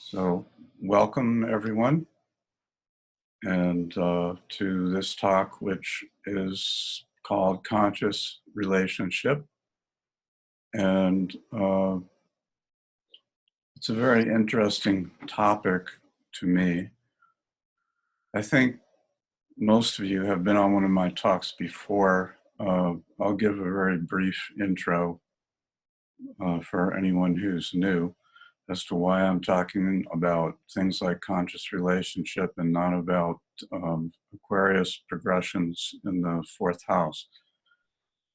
So, welcome everyone, and to this talk, which is called Conscious Relationship. And it's a very interesting topic to me. I think most of you have been on one of my talks before. I'll give a very brief intro for anyone who's new as to why I'm talking about things like conscious relationship and not about Aquarius progressions in the fourth house.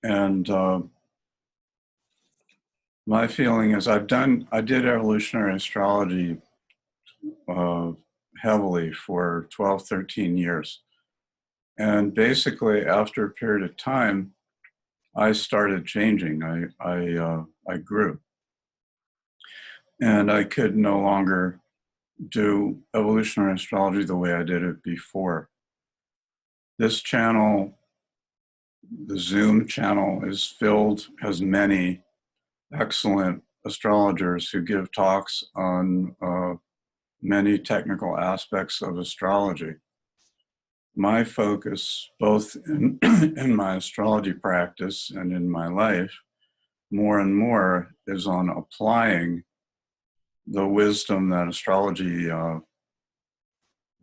And my feeling is I did evolutionary astrology heavily for 12, 13 years. And basically after a period of time, I started changing. I grew. And I could no longer do evolutionary astrology the way I did it before. This channel, the Zoom channel, has many excellent astrologers who give talks on many technical aspects of astrology. My focus, both in, in my astrology practice and in my life, more and more is on applying the wisdom that astrology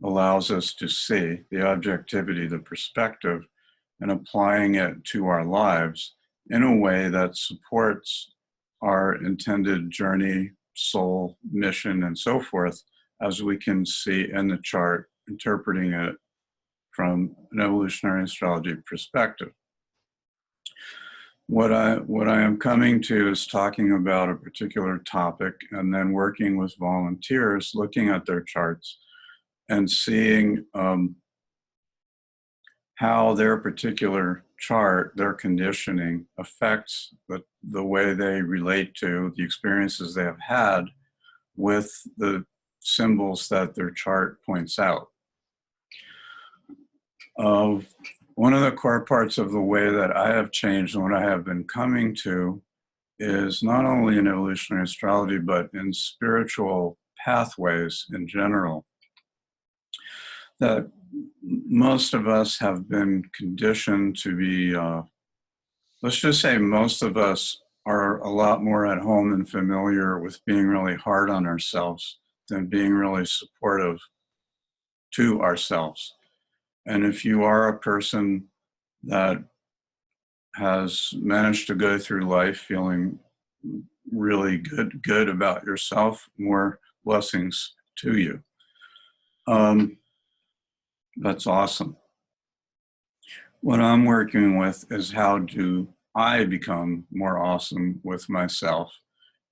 allows us to see, the objectivity, the perspective, and applying it to our lives in a way that supports our intended journey, soul, mission, and so forth, as we can see in the chart, interpreting it from an evolutionary astrology perspective. What I am coming to is talking about a particular topic and then working with volunteers, looking at their charts and seeing how their particular chart, their conditioning affects the way they relate to the experiences they have had with the symbols that their chart points out. One of the core parts of the way that I have changed and what I have been coming to is not only in evolutionary astrology, but in spiritual pathways in general, that most of us have been conditioned to be, let's just say most of us are a lot more at home and familiar with being really hard on ourselves than being really supportive to ourselves. And if you are a person that has managed to go through life feeling really good about yourself, more blessings to you. That's awesome. What I'm working with is how do I become more awesome with myself?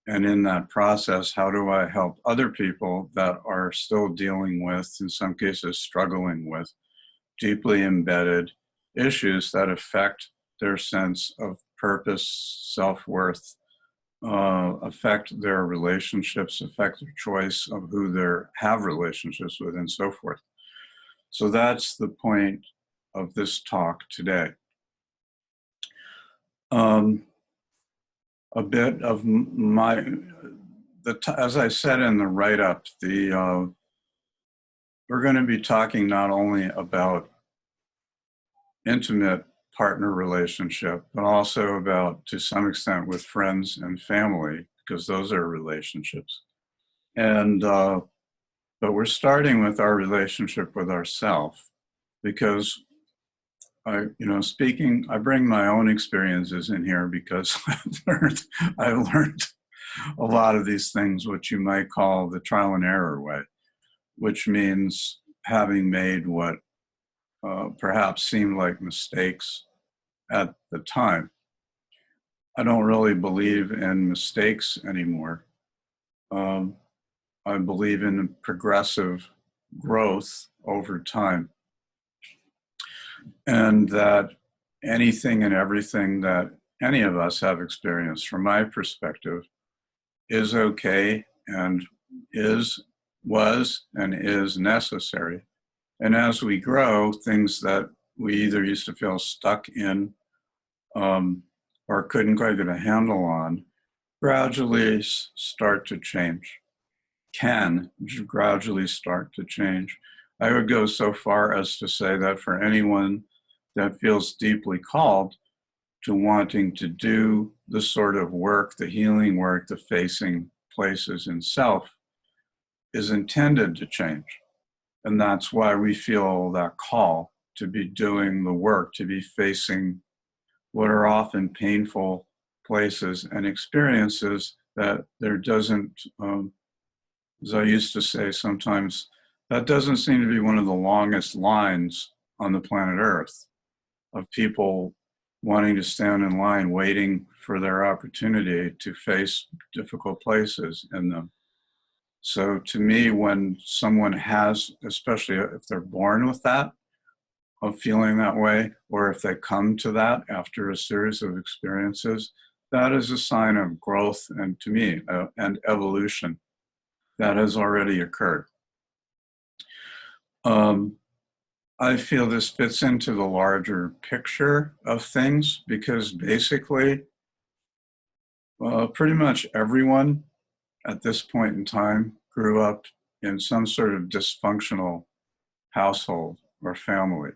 And in that process, how do I help other people that are still dealing with, in some cases struggling with, deeply embedded issues that affect their sense of purpose, self-worth, affect their relationships, affect their choice of who they have relationships with, and so forth. So that's the point of this talk today. A bit of as I said in the write-up, we're going to be talking not only about intimate partner relationship, but also about, to some extent, with friends and family, because those are relationships. And but we're starting with our relationship with ourselves, because I bring my own experiences in here because I've learned a lot of these things, which you might call the trial and error way, which means having made what perhaps seemed like mistakes at the time. I don't really believe in mistakes anymore. I believe in progressive growth over time, and that anything and everything that any of us have experienced, from my perspective, is okay and was and is necessary. And as we grow, things that we either used to feel stuck in or couldn't quite get a handle on, gradually start to change. can gradually start to change. I would go so far as to say that for anyone that feels deeply called to wanting to do the sort of work, the healing work, the facing places in self, is intended to change. And that's why we feel that call to be doing the work, to be facing what are often painful places and experiences that there doesn't, as I used to say sometimes, that doesn't seem to be one of the longest lines on the planet Earth of people wanting to stand in line, waiting for their opportunity to face difficult places in them. So to me, when someone has, especially if they're born with that, of feeling that way, or if they come to that after a series of experiences, that is a sign of growth and, to me, and evolution that has already occurred. I feel this fits into the larger picture of things because basically, pretty much everyone at this point in time grew up in some sort of dysfunctional household or family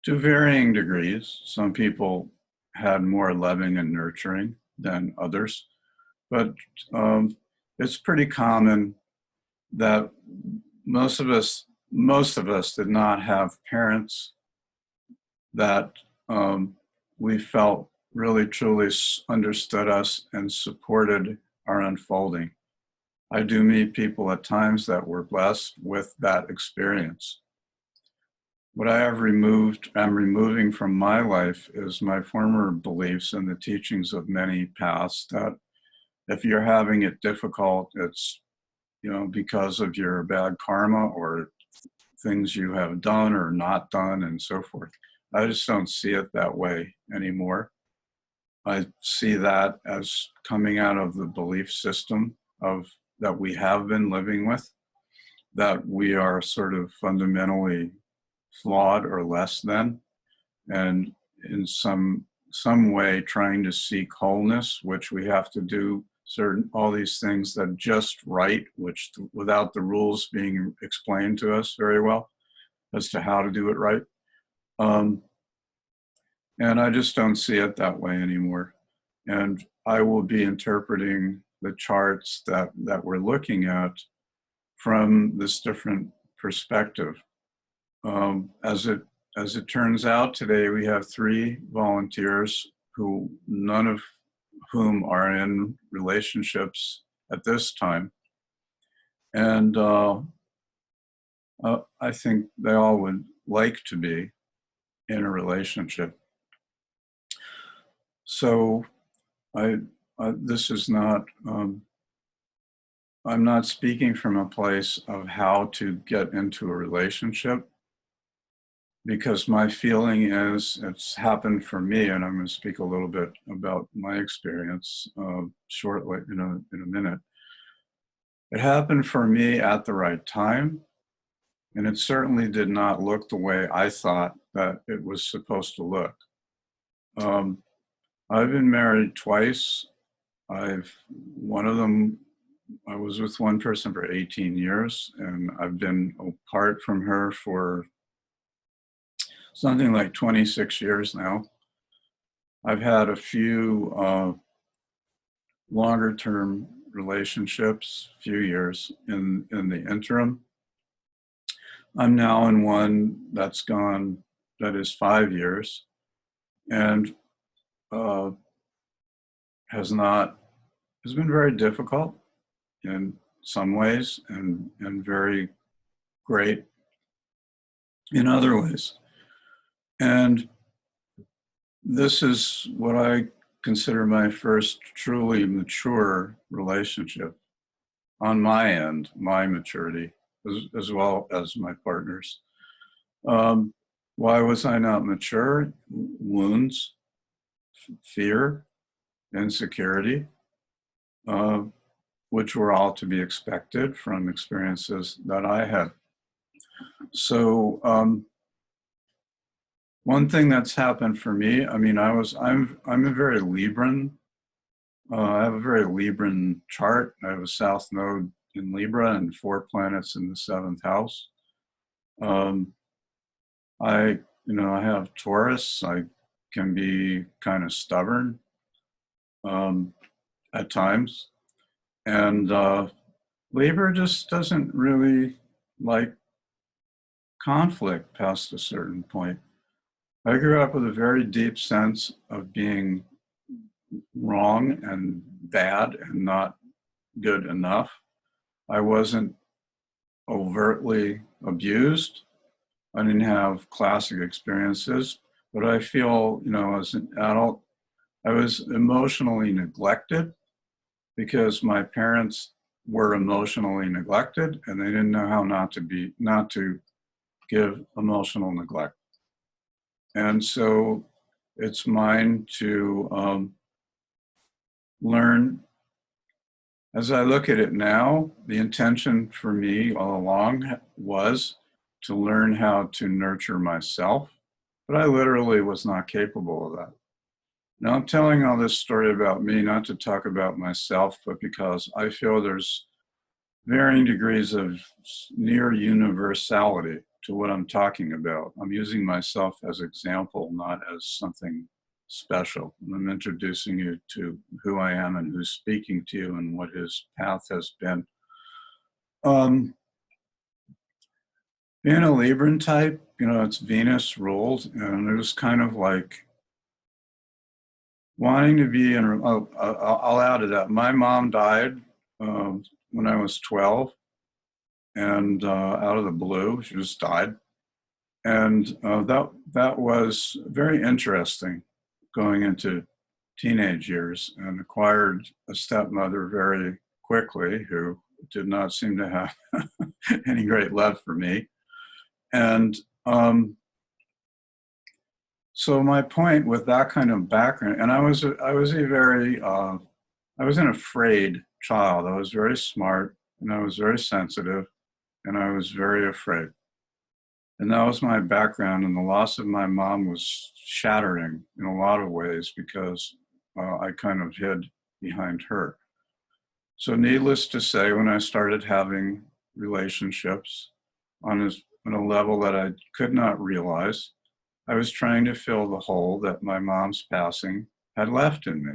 to varying degrees. Some people had more loving and nurturing than others, but it's pretty common that most of us did not have parents that we felt really truly understood us and supported our unfolding. I do meet people at times that were blessed with that experience. What I'm removing from my life is my former beliefs and the teachings of many paths that if you're having it difficult, it's, because of your bad karma or things you have done or not done and so forth. I just don't see it that way anymore. I see that as coming out of the belief system that we have been living with, that we are sort of fundamentally flawed or less than, and in some way trying to seek wholeness, which we have to do all these things that just right, which without the rules being explained to us very well as to how to do it right. And I just don't see it that way anymore. And I will be interpreting the charts that we're looking at from this different perspective. As it turns out, today we have 3 volunteers none of whom are in relationships at this time. And I think they all would like to be in a relationship. So this is not, I'm not speaking from a place of how to get into a relationship, because my feeling is it's happened for me, and I'm going to speak a little bit about my experience shortly in a minute. It happened for me at the right time, and it certainly did not look the way I thought that it was supposed to look. I've been married twice. One of them, I was with one person for 18 years, and I've been apart from her for something like 26 years now. I've had a few longer term relationships, few years in the interim. I'm now in one that is 5 years, and has been very difficult in some ways and very great in other ways. And this is what I consider my first truly mature relationship on my end, my maturity, as well as my partner's. Why was I not mature? Wounds, fear, insecurity, which were all to be expected from experiences that I had. So one thing that's happened for me, I mean, I'm a very Libran. I have a very Libran chart. I have a South Node in Libra and 4 planets in the 7th house. Um, I have Taurus. I can be kind of stubborn um, at times. And Libra just doesn't really like conflict past a certain point. I grew up with a very deep sense of being wrong and bad and not good enough. I wasn't overtly abused. I didn't have classic experiences, but I feel, as an adult, I was emotionally neglected because my parents were emotionally neglected and they didn't know how not to give emotional neglect. And so it's mine to learn. As I look at it now, the intention for me all along was to learn how to nurture myself, but I literally was not capable of that. Now I'm telling all this story about me, not to talk about myself, but because I feel there's varying degrees of near universality to what I'm talking about. I'm using myself as example, not as something special. I'm introducing you to who I am and who's speaking to you and what his path has been. Being a Libran type, it's Venus ruled, and it was kind of like wanting to be in. I'll add to that. My mom died when I was 12, and out of the blue, she just died. And that was very interesting going into teenage years, and acquired a stepmother very quickly who did not seem to have any great love for me. And so my point with that kind of background, and I was an afraid child. I was very smart, and I was very sensitive, and I was very afraid. And that was my background, and the loss of my mom was shattering in a lot of ways because I kind of hid behind her. So needless to say, when I started having relationships on a level that I could not realize, I was trying to fill the hole that my mom's passing had left in me.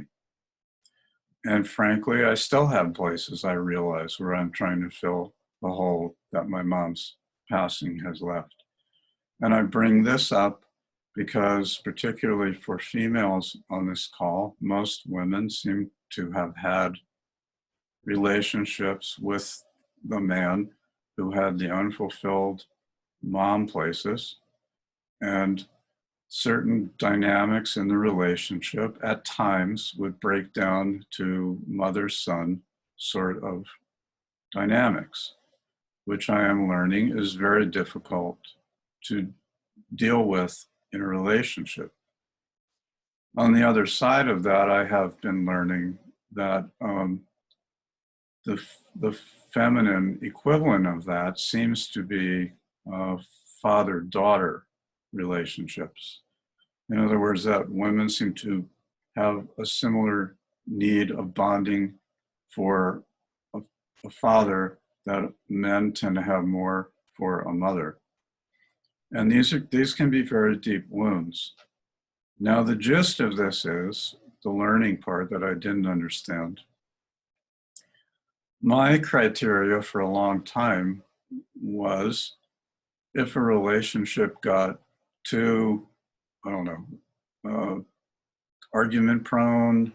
And frankly, I still have places I realize where I'm trying to fill the hole that my mom's passing has left. And I bring this up because, particularly for females on this call, most women seem to have had relationships with the man who had the unfulfilled mom places, and certain dynamics in the relationship at times would break down to mother-son sort of dynamics, which I am learning is very difficult to deal with in a relationship. On the other side of that, I have been learning that the feminine equivalent of that seems to be father-daughter relationships. In other words, that women seem to have a similar need of bonding for a father that men tend to have more for a mother. And these can be very deep wounds. Now, the gist of this is the learning part that I didn't understand. My criteria for a long time was if a relationship got too, I don't know, argument prone,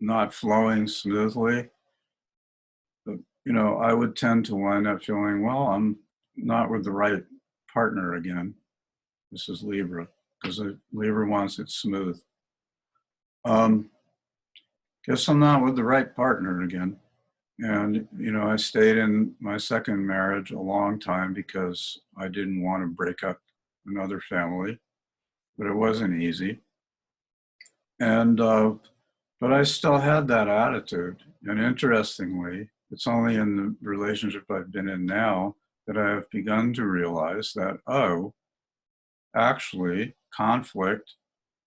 not flowing smoothly, I would tend to wind up feeling, well, I'm not with the right partner again. This is Libra, because Libra wants it smooth. Guess I'm not with the right partner again. And, I stayed in my second marriage a long time because I didn't want to break up another family, but it wasn't easy. And, but I still had that attitude. And interestingly, it's only in the relationship I've been in now that I have begun to realize that, actually, conflict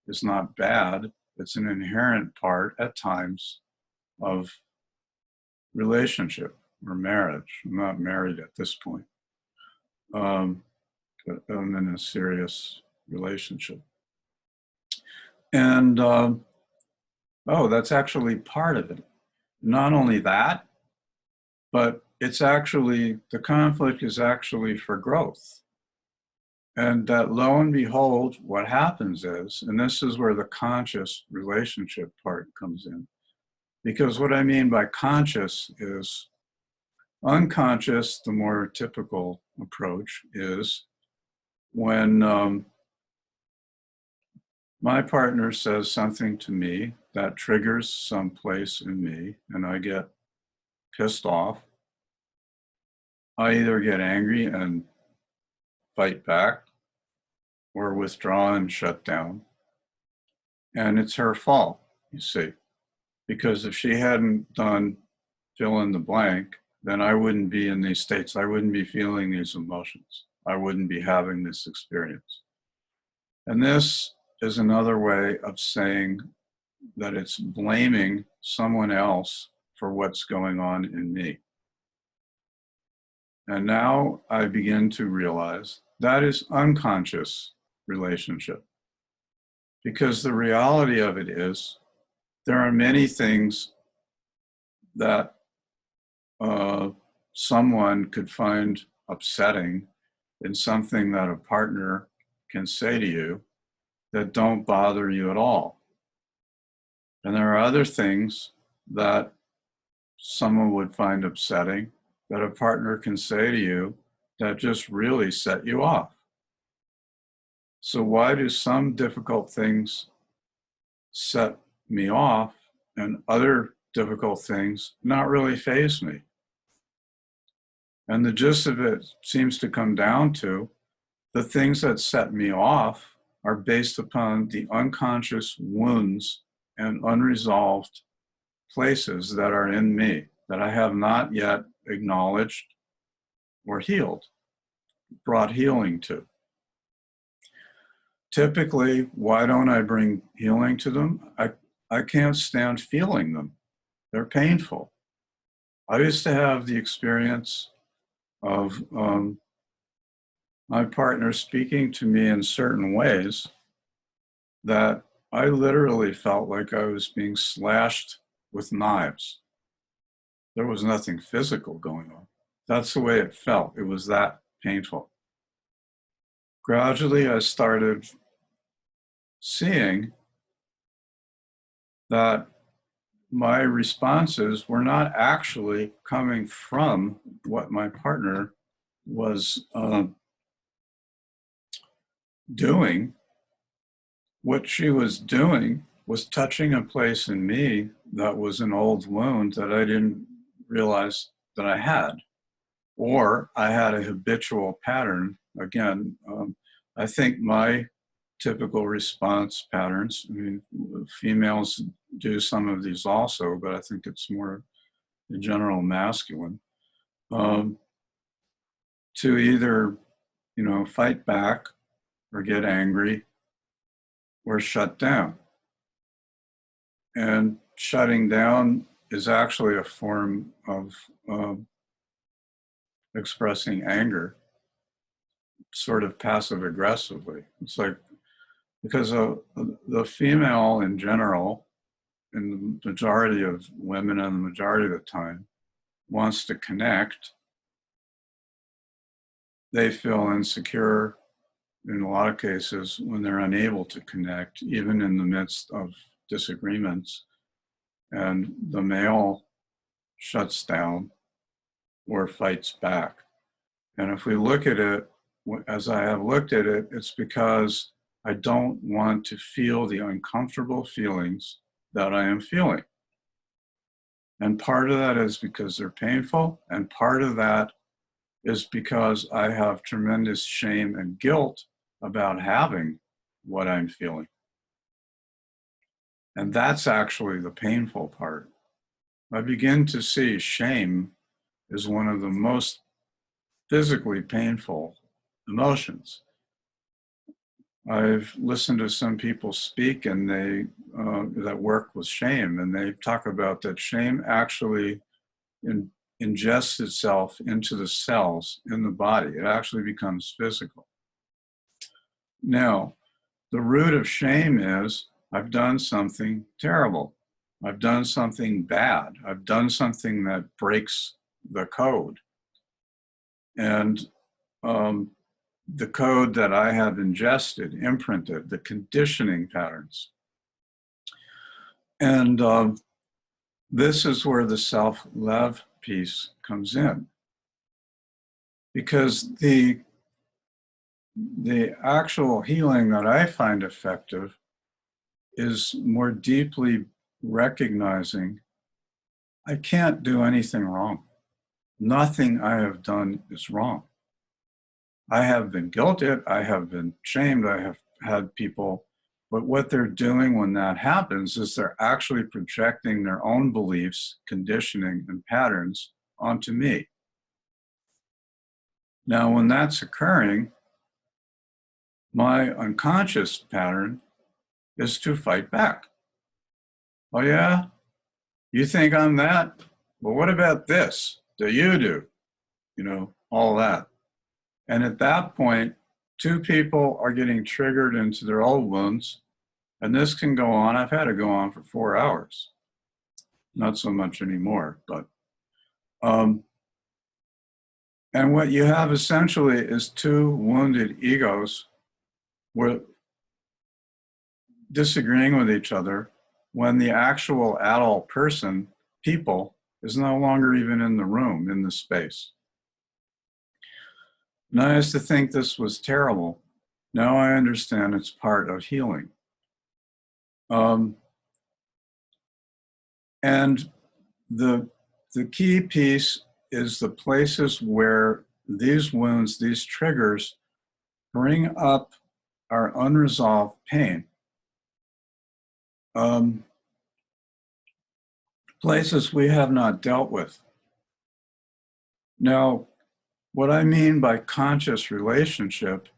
is not bad. It's an inherent part at times of relationship or marriage. I'm not married at this point, but I'm in a serious relationship. And oh, that's actually part of it. Not only that, but it's actually, the conflict is actually for growth. And that lo and behold, what happens is, and this is where the conscious relationship part comes in, because what I mean by conscious is unconscious. The more typical approach is when my partner says something to me that triggers some place in me and I get pissed off. I either get angry and fight back or withdraw and shut down. And it's her fault, you see, because if she hadn't done fill in the blank, then I wouldn't be in these states. I wouldn't be feeling these emotions. I wouldn't be having this experience. And this is another way of saying that it's blaming someone else for what's going on in me. And now I begin to realize that is unconscious relationship. Because the reality of it is, there are many things that someone could find upsetting in something that a partner can say to you that don't bother you at all. And there are other things that someone would find upsetting that a partner can say to you that just really set you off. So why do some difficult things set me off and other difficult things not really faze me? And the gist of it seems to come down to the things that set me off are based upon the unconscious wounds and unresolved places that are in me that I have not yet acknowledged or healed, brought healing to. Typically, why don't I bring healing to them? I can't stand feeling them. They're painful. I used to have the experience of my partner speaking to me in certain ways that I literally felt like I was being slashed with knives. There was nothing physical going on. That's the way it felt. It was that painful. Gradually, I started seeing that my responses were not actually coming from what my partner was doing. What she was doing was touching a place in me that was an old wound that I didn't realize that I had, or I had a habitual pattern. Again, I think my typical response patterns, I mean, females do some of these also, but I think it's more in general masculine, to either, fight back or get angry or shut down. And shutting down is actually a form of expressing anger, sort of passive aggressively. It's like, because the female in general, and the majority of women and the majority of the time, wants to connect. They feel insecure in a lot of cases when they're unable to connect, even in the midst of disagreements. And the male shuts down or fights back. And if we look at it, as I have looked at it, it's because I don't want to feel the uncomfortable feelings that I am feeling. And part of that is because they're painful, and part of that is because I have tremendous shame and guilt about having what I'm feeling. And that's actually the painful part. I begin to see shame is one of the most physically painful emotions. I've listened to some people speak and they that work with shame, and they talk about that shame actually ingests itself into the cells in the body. It actually becomes physical. Now, the root of shame is, I've done something terrible. I've done something bad. I've done something that breaks the code. And the code that I have ingested, imprinted, the conditioning patterns. And this is where the self-love piece comes in. Because the actual healing that I find effective is more deeply recognizing I can't do anything wrong. Nothing I have done is wrong. I have been guilted, I have been shamed, I have had people, but what they're doing when that happens is they're actually projecting their own beliefs, conditioning, and patterns onto me. Now, when that's occurring, my unconscious pattern is to fight back. Oh yeah? You think I'm that? Well, what about this? Do you do? You know, all that. And at that point, two people are getting triggered into their old wounds, and this can go on. I've had it go on for 4 hours. Not so much anymore, but and what you have essentially is two wounded egos were disagreeing with each other when the actual adult person, people, is no longer even in the room, in the space. Now, I used to think this was terrible. Now I understand it's part of healing. And the key piece is the places where these wounds, these triggers, bring up our unresolved pain. Places we have not dealt with. Now, what I mean by conscious relationship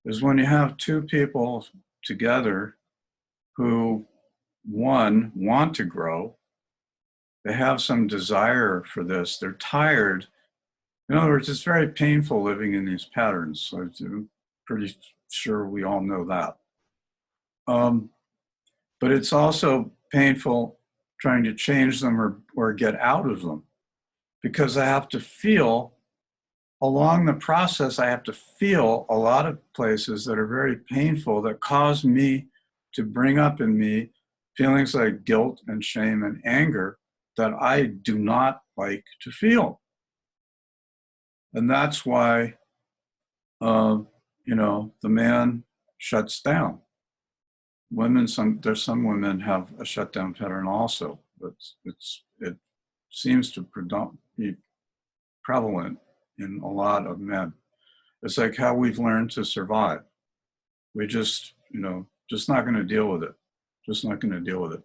is when you have two people together who, one, want to grow, they have some desire for this, they're tired. In other words, it's very painful living in these patterns. So I'm pretty sure we all know that. But it's also painful trying to change them or get out of them, because I have to feel, along the process, I have to feel a lot of places that are very painful that cause me to bring up in me feelings like guilt and shame and anger that I do not like to feel. And that's why, you know, the man shuts down. Women, there's some women have a shutdown pattern also, but it seems to be prevalent in a lot of men. It's like how we've learned to survive. We just, you know, just not going to deal with it. Just not going to deal with it.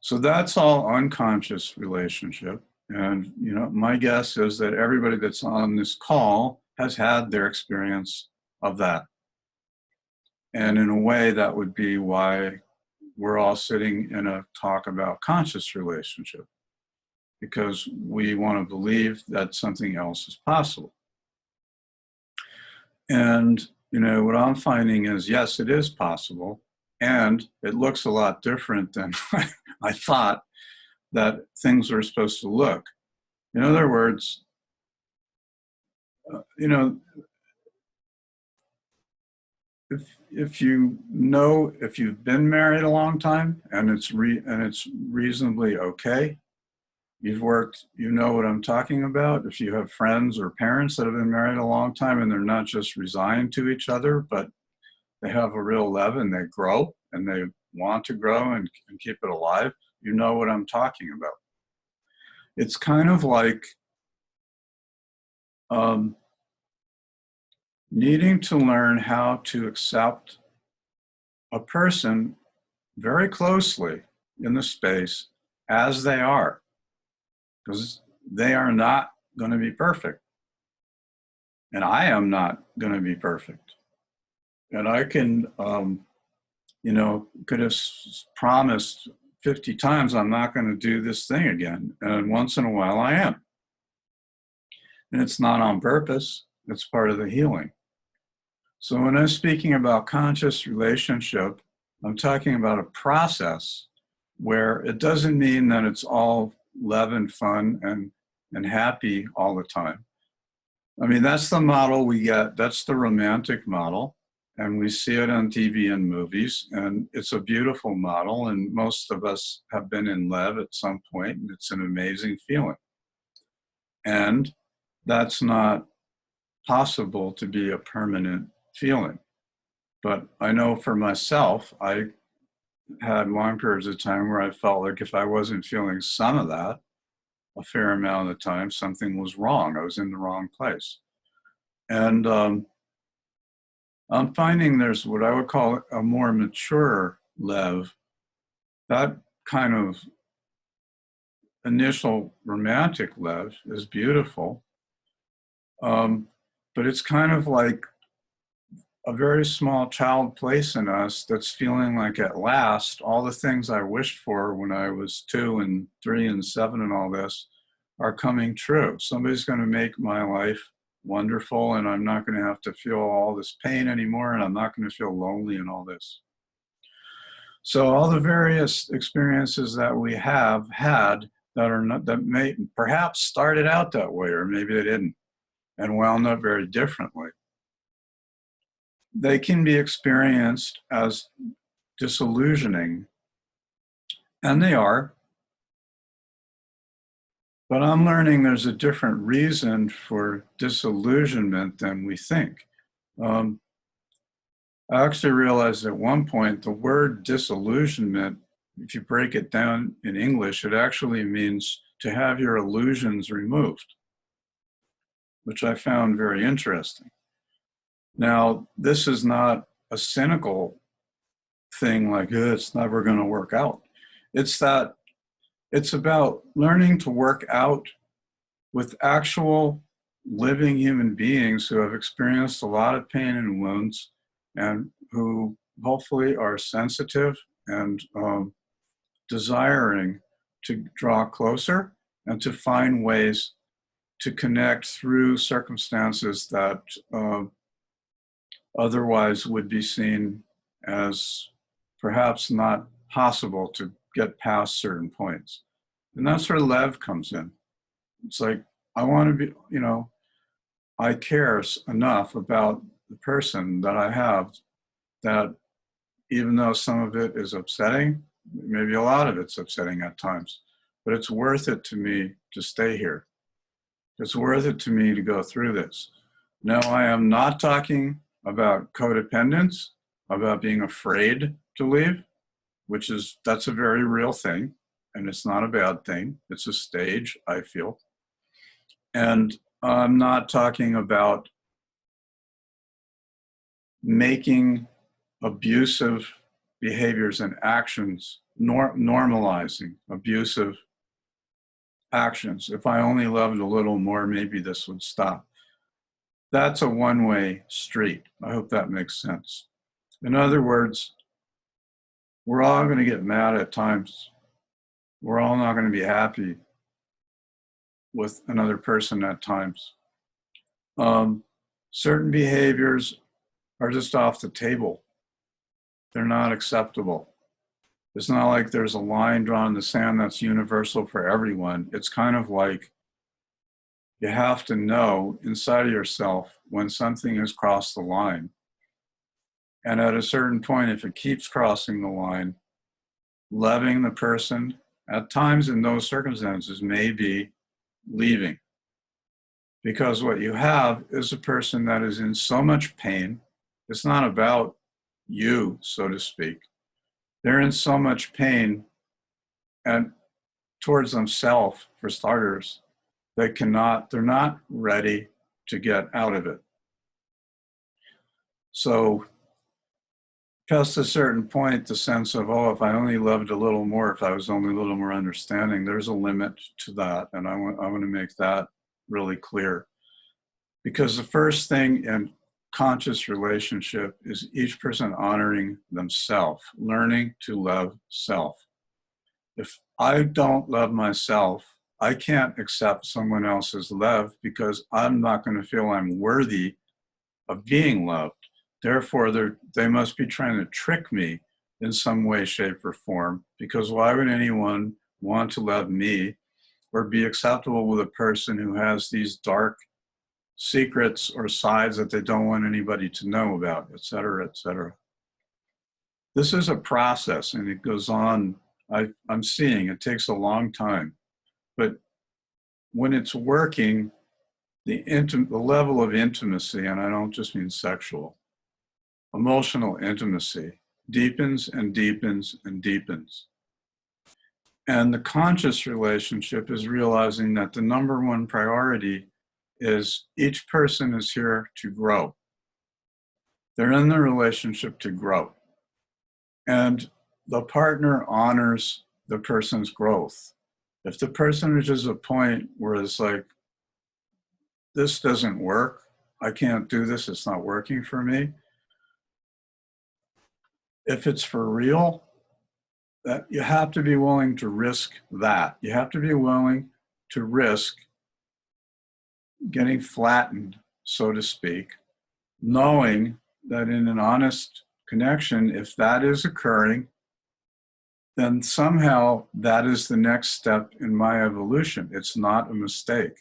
So that's all unconscious relationship. And, you know, my guess is that everybody that's on this call has had their experience of that. And in a way, that would be why we're all sitting in a talk about conscious relationship, because we want to believe that something else is possible. And, you know, what I'm finding is, yes, it is possible. And it looks a lot different than I thought that things were supposed to look. In other words, you know, if you know, if you've been married a long time and it's reasonably okay, you've worked, you know what I'm talking about. If you have friends or parents that have been married a long time and they're not just resigned to each other, but they have a real love and they grow and they want to grow and keep it alive, you know what I'm talking about. It's kind of like needing to learn how to accept a person very closely in the space as they are, because they are not going to be perfect. And I am not going to be perfect. And I can, you know, could have promised 50 times, I'm not going to do this thing again. And once in a while, I am. And it's not on purpose. It's part of the healing. So when I'm speaking about conscious relationship, I'm talking about a process where it doesn't mean that it's all love and fun and happy all the time. I mean, that's the model we get. That's the romantic model. And we see it on TV and movies. And it's a beautiful model. And most of us have been in love at some point. And it's an amazing feeling. And that's not possible to be a permanent feeling. But I know for myself, I had long periods of time where I felt like if I wasn't feeling some of that, a fair amount of the time, something was wrong. I was in the wrong place. And I'm finding there's what I would call a more mature Lev. That kind of initial romantic Lev is beautiful. But it's kind of like a very small child place in us that's feeling like at last all the things I wished for when I was 2 and 3 and 7 and all this are coming true. Somebody's going to make my life wonderful, and I'm not going to have to feel all this pain anymore, and I'm not going to feel lonely and all this. So all the various experiences that we have had that may perhaps started out that way, or maybe they didn't, and wound up very differently. They can be experienced as disillusioning, and they are. But I'm learning there's a different reason for disillusionment than we think. I actually realized at one point the word disillusionment, if you break it down in English, it actually means to have your illusions removed, which I found very interesting. Now, this is not a cynical thing like, it's never going to work out. It's that it's about learning to work out with actual living human beings who have experienced a lot of pain and wounds and who hopefully are sensitive and desiring to draw closer and to find ways to connect through circumstances that otherwise would be seen as perhaps not possible to get past certain points. And that's where Lev comes in. It's like, I want to be, I care enough about the person that I have that even though some of it is upsetting, maybe a lot of it's upsetting at times, but it's worth it to me to stay here. It's worth it to me to go through this. Now, I am not talking about codependence, about being afraid to leave, that's a very real thing, and it's not a bad thing. It's a stage, I feel. And I'm not talking about making abusive behaviors and actions, normalizing abusive actions. If I only loved a little more, maybe this would stop. That's a one-way street. I hope that makes sense. In other words, we're all going to get mad at times. We're all not going to be happy with another person at times. Certain behaviors are just off the table. They're not acceptable. It's not like there's a line drawn in the sand that's universal for everyone. It's kind of like you have to know inside of yourself when something has crossed the line. And at a certain point, if it keeps crossing the line, loving the person at times in those circumstances may be leaving. Because what you have is a person that is in so much pain. It's not about you, so to speak. They're in so much pain and towards themselves, for starters, they're not ready to get out of it. So past a certain point, the sense of, if I only loved a little more, if I was only a little more understanding, there's a limit to that. And I want to make that really clear. Because the first thing in conscious relationship is each person honoring themselves, learning to love self. If I don't love myself, I can't accept someone else's love because I'm not going to feel I'm worthy of being loved. Therefore, they must be trying to trick me in some way, shape, or form, because why would anyone want to love me or be acceptable with a person who has these dark secrets or sides that they don't want anybody to know about, et cetera, et cetera. This is a process, and it goes on. I'm seeing it takes a long time, but when it's working, the level of intimacy, and I don't just mean sexual, emotional intimacy deepens and deepens and deepens. And the conscious relationship is realizing that the number one priority is each person is here to grow. They're in the relationship to grow. And the partner honors the person's growth. If the person reaches a point where it's like, this doesn't work, I can't do this, it's not working for me. If it's for real, that you have to be willing to risk that. You have to be willing to risk getting flattened, so to speak, knowing that in an honest connection, if that is occurring, then somehow that is the next step in my evolution. It's not a mistake.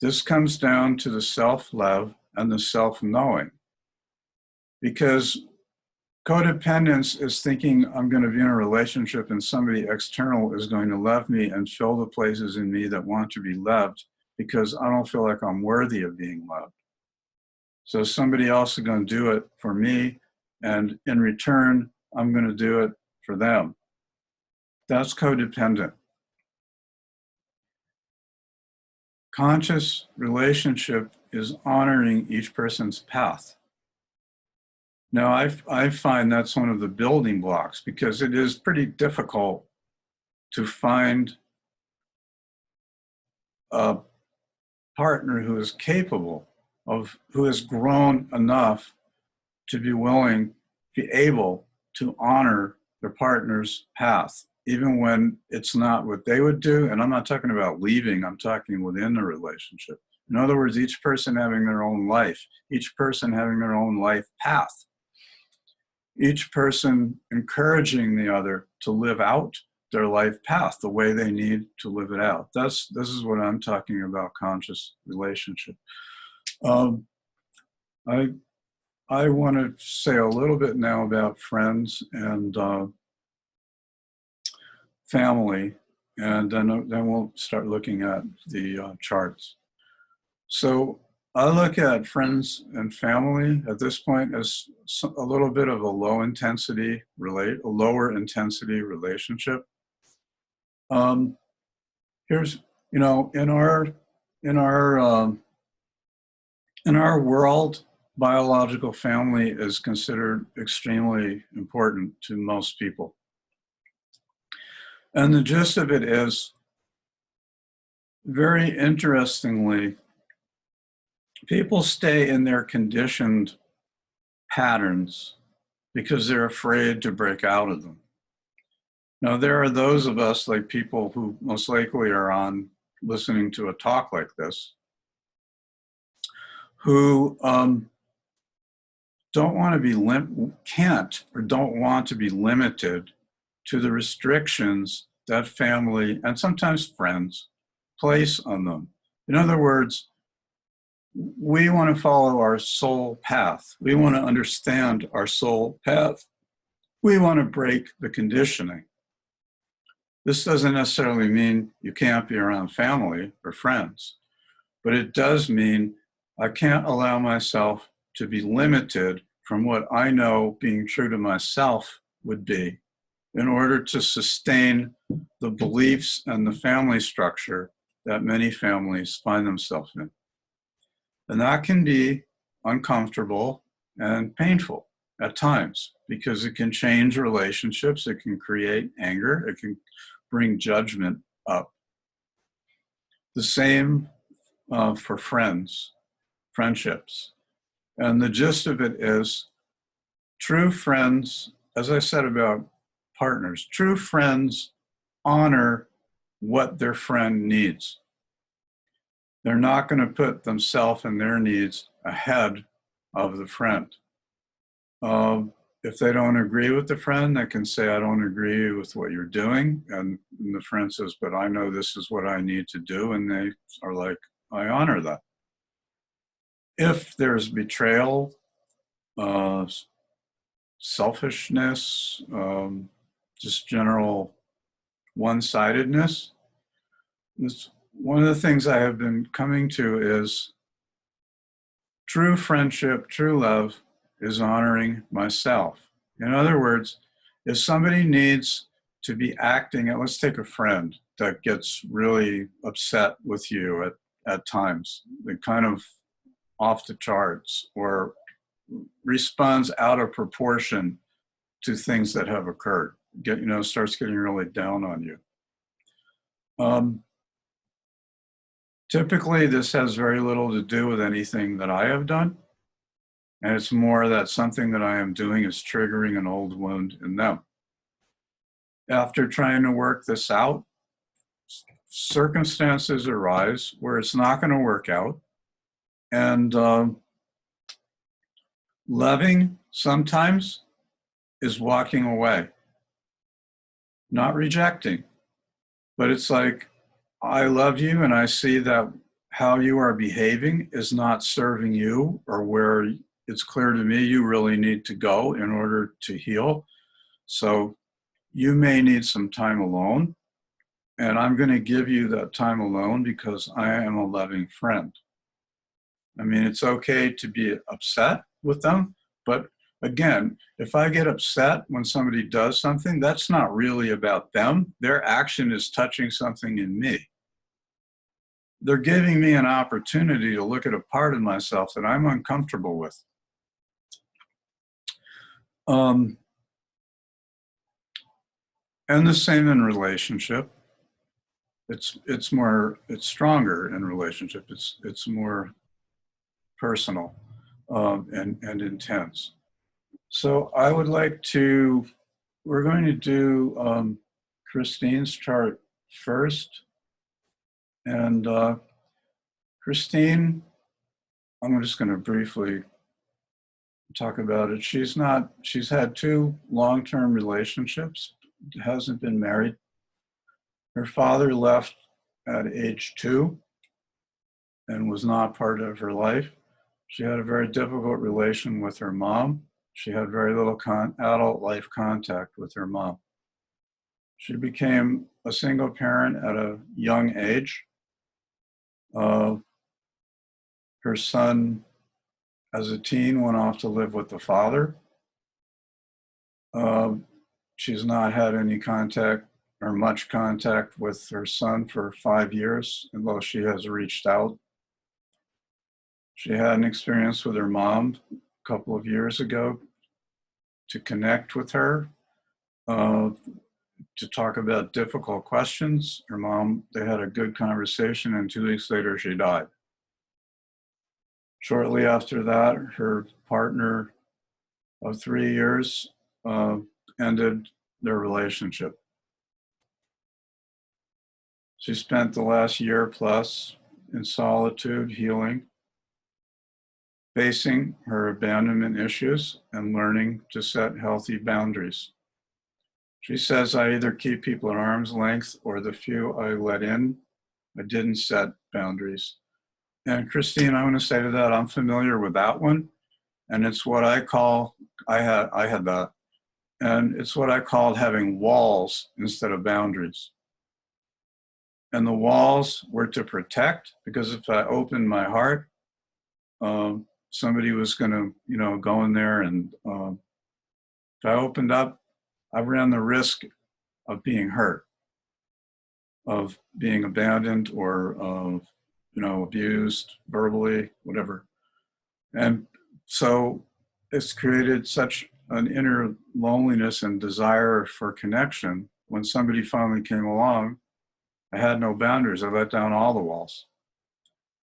This comes down to the self-love and the self-knowing, because codependence is thinking I'm going to be in a relationship and somebody external is going to love me and fill the places in me that want to be loved because I don't feel like I'm worthy of being loved. So somebody else is going to do it for me, and in return, I'm going to do it for them. That's codependent. Conscious relationship is honoring each person's path. Now, I find that's one of the building blocks, because it is pretty difficult to find a partner who is capable of, who has grown enough to be willing, be able to honor their partner's path, even when it's not what they would do. And I'm not talking about leaving, I'm talking within the relationship. In other words, each person having their own life, each person having their own life path, each person encouraging the other to live out their life path the way they need to live it out. This is what I'm talking about, conscious relationship. I want to say a little bit now about friends and family, and then we'll start looking at the charts. So I look at friends and family at this point as a little bit of a lower intensity relationship. Here's, you know, in our world, biological family is considered extremely important to most people. And the gist of it is, very interestingly, people stay in their conditioned patterns because they're afraid to break out of them. Now, there are those of us, like people who most likely are on listening to a talk like this, who don't want to be can't or don't want to be limited to the restrictions that family and sometimes friends place on them. In other words, we want to follow our soul path. We want to understand our soul path. We want to break the conditioning. This doesn't necessarily mean you can't be around family or friends, but it does mean I can't allow myself to be limited from what I know being true to myself would be in order to sustain the beliefs and the family structure that many families find themselves in. And that can be uncomfortable and painful at times, because it can change relationships, it can create anger, it can bring judgment up. The same for friendships. And the gist of it is, true friends, as I said about partners, true friends honor what their friend needs. They're not going to put themselves and their needs ahead of the friend. If they don't agree with the friend, they can say, I don't agree with what you're doing. And the friend says, but I know this is what I need to do. And they are like, I honor that. If there's betrayal, selfishness, just general one-sidedness, one of the things I have been coming to is true friendship, true love is honoring myself. In other words, if somebody needs to be acting, let's take a friend that gets really upset with you at times, they kind of off the charts or responds out of proportion to things that have occurred, starts getting really down on you. Typically, this has very little to do with anything that I have done. And it's more that something that I am doing is triggering an old wound in them. After trying to work this out, circumstances arise where it's not going to work out. And loving sometimes is walking away, not rejecting. But it's like, I love you and I see that how you are behaving is not serving you, or where it's clear to me you really need to go in order to heal. So you may need some time alone, and I'm going to give you that time alone because I am a loving friend. I mean, it's okay to be upset with them, but again, if I get upset when somebody does something, that's not really about them. Their action is touching something in me. They're giving me an opportunity to look at a part of myself that I'm uncomfortable with. And the same in relationship. It's stronger in relationship. It's more personal and intense. So I would like to, we're going to do Christine's chart first. And Christine, I'm just going to briefly talk about it. She's had 2 long-term relationships, hasn't been married. Her father left at age 2 and was not part of her life. She had a very difficult relation with her mom. She had very little adult life contact with her mom. She became a single parent at a young age. Her son, as a teen, went off to live with the father. She's not had any contact or much contact with her son for 5 years, although she has reached out. She had an experience with her mom a couple of years ago to connect with her, to talk about difficult questions. Her mom, they had a good conversation, and 2 weeks later she died. Shortly after that, her partner of 3 years ended their relationship. She spent the last year plus in solitude, healing, facing her abandonment issues, and learning to set healthy boundaries. She says, I either keep people at arm's length, or the few I let in, I didn't set boundaries. And Christine, I want to say to that, I'm familiar with that one. And it's what I call, I had that. And it's what I called having walls instead of boundaries. And the walls were to protect, because if I opened my heart, somebody was going to, go in there, and if I opened up, I ran the risk of being hurt, of being abandoned, or abused verbally, whatever. And so it's created such an inner loneliness and desire for connection. When somebody finally came along, I had no boundaries. I let down all the walls.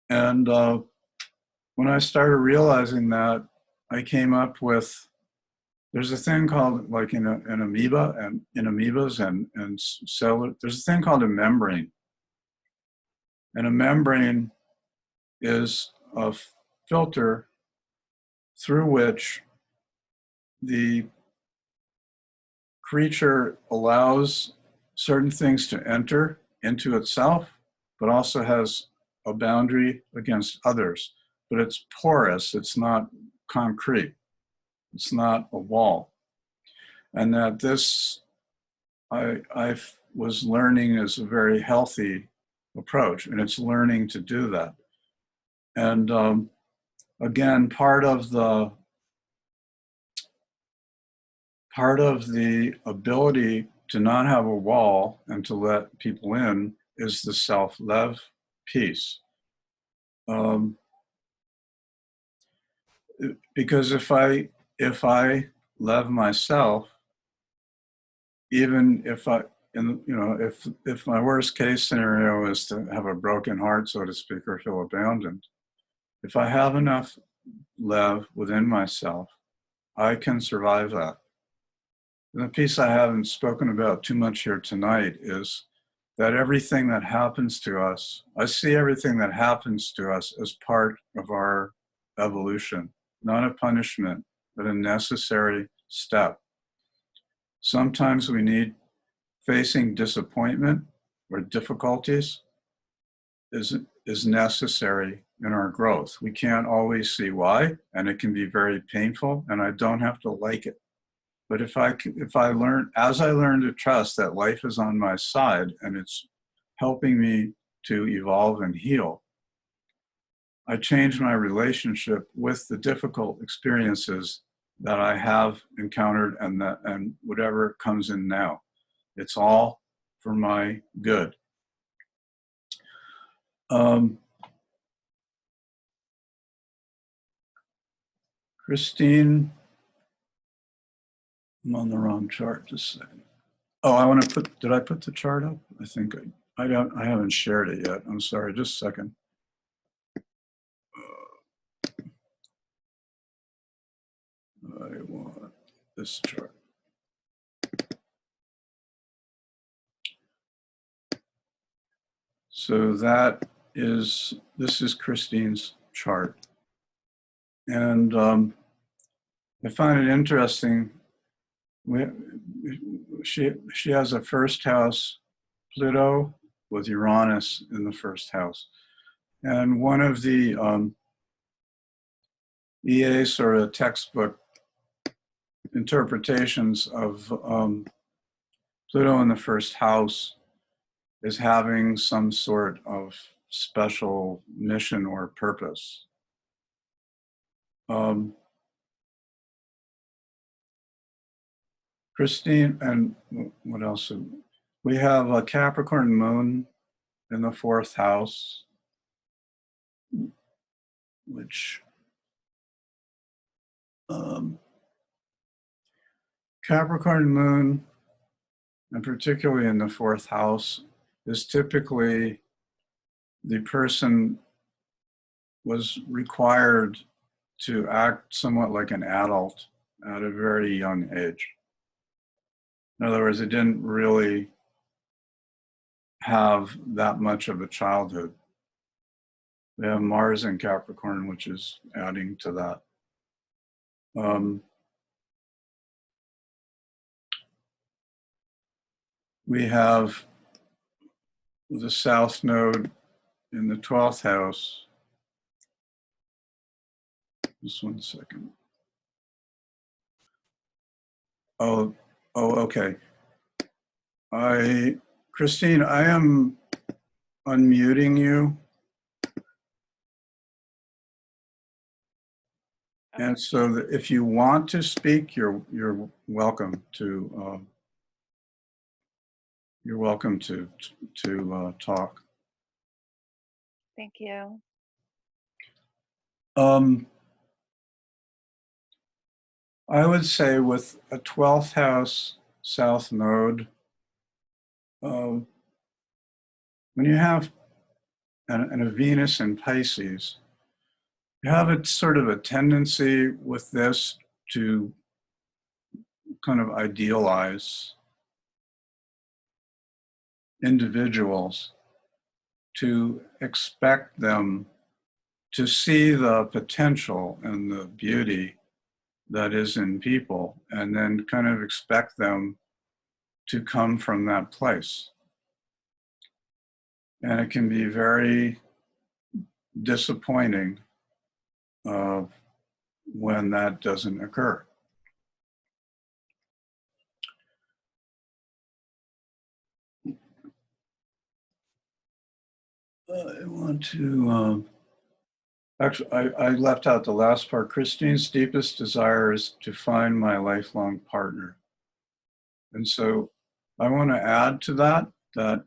And when I started realizing that, I came up with there's a thing called, like in an amoeba and in amoebas and cellular, there's a thing called a membrane. And a membrane is a filter through which the creature allows certain things to enter into itself, but also has a boundary against others. But it's porous, it's not concrete, it's not a wall. And that this, I was learning, is a very healthy approach, and it's learning to do that. And again, part of the ability to not have a wall and to let people in is the self-love piece. Because if I love myself, even if if my worst case scenario is to have a broken heart, so to speak, or feel abandoned, if I have enough love within myself, I can survive that. And the piece I haven't spoken about too much here tonight is that everything that happens to us, I see everything that happens to us as part of our evolution, not a punishment, but a necessary step. Sometimes we need facing disappointment or difficulties is necessary in our growth. We can't always see why, and it can be very painful, and I don't have to like it. But if I learn, as I learn to trust that life is on my side and it's helping me to evolve and heal, I change my relationship with the difficult experiences that I have encountered and whatever comes in now. It's all for my good. Christine, I'm on the wrong chart, just a second. Oh, I want to put, did I put the chart up? I think I haven't shared it yet. I'm sorry, just a second. I want this chart. So this is Christine's chart. And I find it interesting. She has a first house, Pluto with Uranus in the first house. And one of the EA sort of textbook interpretations of Pluto in the first house is having some sort of special mission or purpose. Christine, and what else? We have a Capricorn moon in the fourth house, which Capricorn moon, and particularly in the fourth house, is typically the person was required to act somewhat like an adult at a very young age. In other words, it didn't really have that much of a childhood. We have Mars in Capricorn, which is adding to that. We have the South Node in the 12th house. Just one second. Oh, okay. Christine, I am unmuting you. And so if you want to speak, you're welcome to talk. Thank you. I would say with a 12th house South Node, when you have and a Venus in Pisces, you have a sort of a tendency with this to kind of idealize individuals, to expect them to see the potential and the beauty that is in people, and then kind of expect them to come from that place. And it can be very disappointing when that doesn't occur. I want to, actually, I left out the last part. Christine's deepest desire is to find my lifelong partner. And so I want to add to that, that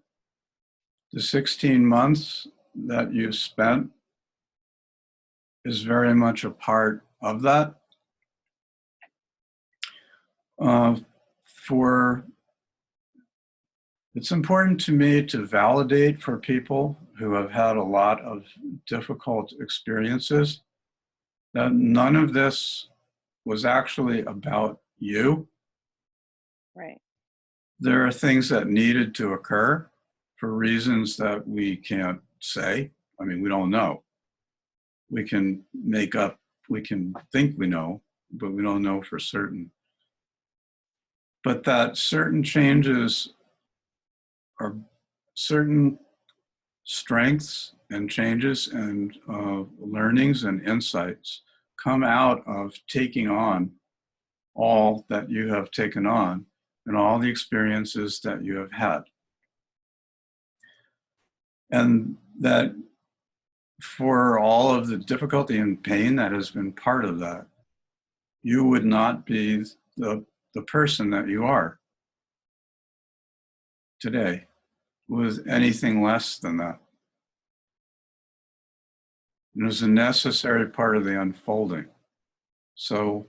the 16 months that you spent is very much a part of that. It's important to me to validate for people who have had a lot of difficult experiences that none of this was actually about you. Right. There are things that needed to occur for reasons that we can't say. I mean, we don't know. We can make up, we can think we know, but we don't know for certain. But that certain changes are certain strengths and changes and learnings and insights come out of taking on all that you have taken on and all the experiences that you have had. And that for all of the difficulty and pain that has been part of that, you would not be the person that you are today with anything less than that. It was a necessary part of the unfolding. So,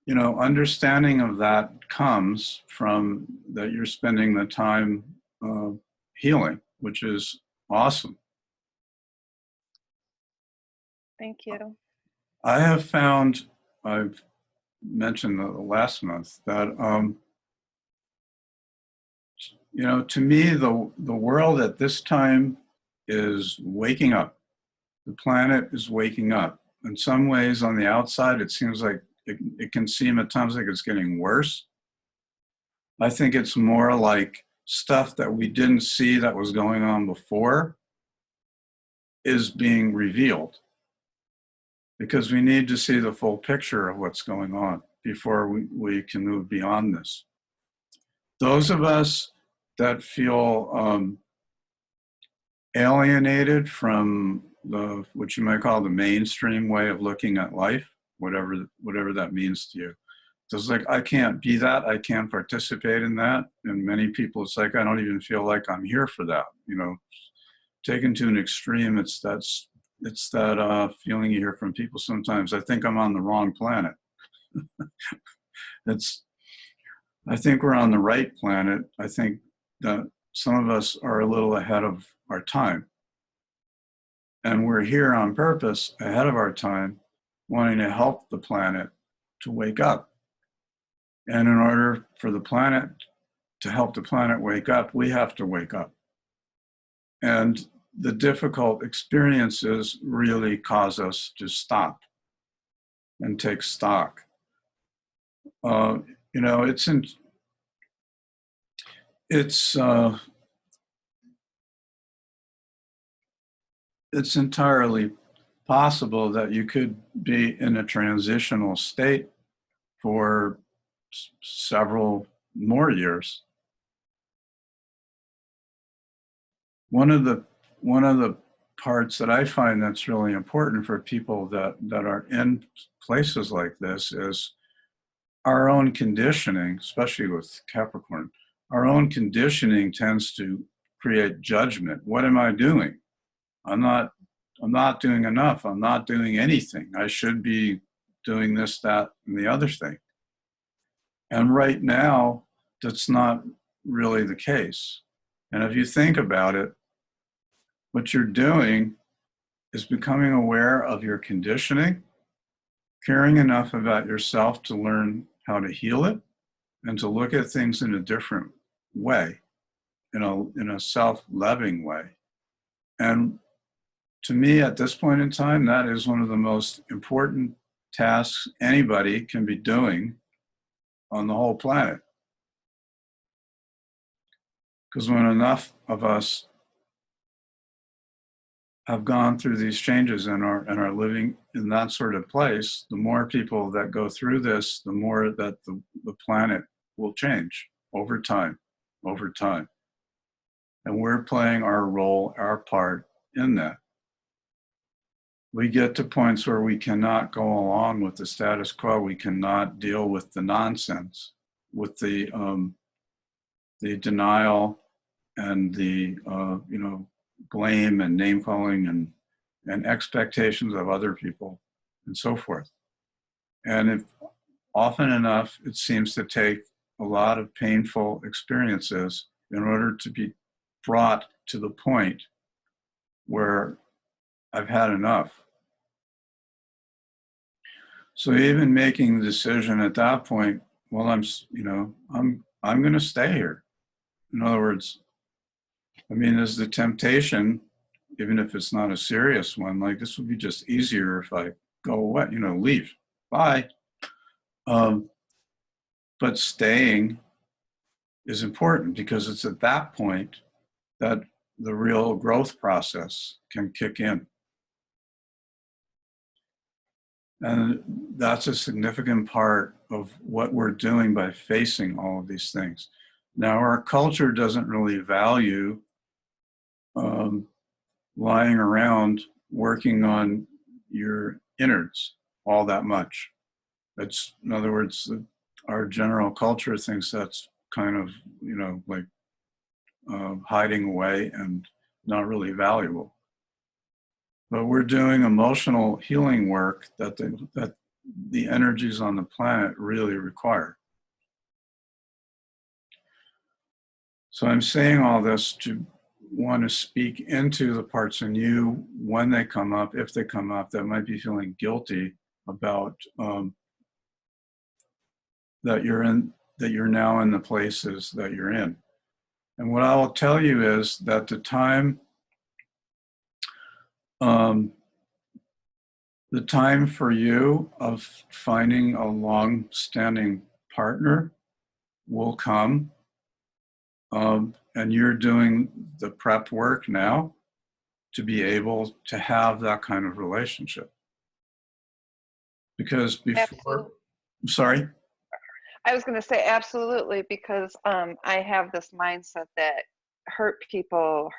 you know, understanding of that comes from that you're spending the time healing, which is awesome. Thank you. I have found, I've mentioned the last month, that, you know, to me, the world at this time is waking up. The planet is waking up. In some ways, on the outside, it seems like it can seem at times like it's getting worse. I think it's more like stuff that we didn't see that was going on before is being revealed, because we need to see the full picture of what's going on before we can move beyond this. Those of us that feel alienated from what you might call the mainstream way of looking at life, whatever that means to you. So it's like, I can't be that, I can't participate in that. And many people, it's like, I don't even feel like I'm here for that. You know, taken to an extreme, it's that feeling you hear from people sometimes, I think I'm on the wrong planet. I think we're on the right planet. I think that some of us are a little ahead of our time. And we're here on purpose, ahead of our time, wanting to help the planet to wake up. And in order for the planet to help the planet wake up, we have to wake up. And the difficult experiences really cause us to stop and take stock. You know, it's entirely possible that you could be in a transitional state for several more years. One of the parts that I find that's really important for people that are in places like this is our own conditioning, especially with Capricorn. Our own conditioning tends to create judgment. What am I doing? I'm not doing enough. I'm not doing anything. I should be doing this, that, and the other thing. And right now, that's not really the case. And if you think about it, what you're doing is becoming aware of your conditioning, caring enough about yourself to learn how to heal it and to look at things in a different way, in a self-loving way. And to me, at this point in time, that is one of the most important tasks anybody can be doing on the whole planet. Because when enough of us have gone through these changes and are living in that sort of place, the more people that go through this, the more that the planet will change over time, over time. And we're playing our role, our part in that. We get to points where we cannot go along with the status quo. We cannot deal with the nonsense, with the denial and the blame and name calling and expectations of other people and so forth. And if often enough, it seems to take a lot of painful experiences in order to be brought to the point where I've had enough. So even making the decision at that point, well, I'm going to stay here. In other words, I mean, there's the temptation, even if it's not a serious one, like this would be just easier if I go away, leave, bye. But staying is important because it's at that point that the real growth process can kick in. And that's a significant part of what we're doing by facing all of these things. Now, our culture doesn't really value lying around working on your innards all that much. It's, in other words, our general culture thinks that's kind of, like hiding away and not really valuable. But we're doing emotional healing work that the energies on the planet really require. So I'm saying all this to want to speak into the parts in you when they come up, if they come up, that might be feeling guilty about that you're now in the places that you're in. And what I will tell you is that the time for you of finding a long-standing partner will come, and you're doing the prep work now to be able to have that kind of relationship. Because before, Absolutely. I'm sorry? I was going to say absolutely, because I have this mindset that hurt people,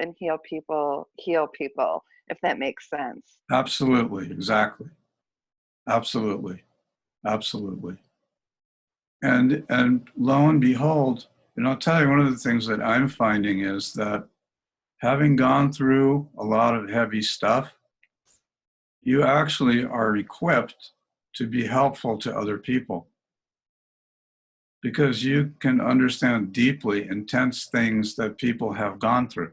and heal people, if that makes sense. Absolutely, exactly. Absolutely, absolutely. And lo and behold, and I'll tell you, one of the things that I'm finding is that having gone through a lot of heavy stuff, you actually are equipped to be helpful to other people, because you can understand deeply intense things that people have gone through.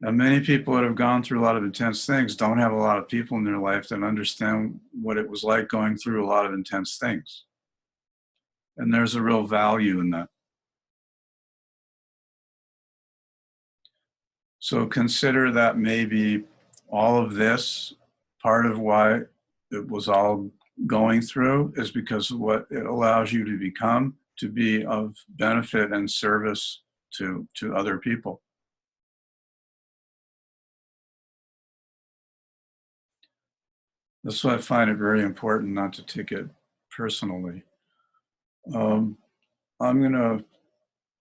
And many people that have gone through a lot of intense things don't have a lot of people in their life that understand what it was like going through a lot of intense things. And there's a real value in that. So consider that maybe all of this, part of why it was all going through is because of what it allows you to become, to be of benefit and service to other people. That's why I find it very important not to take it personally. I'd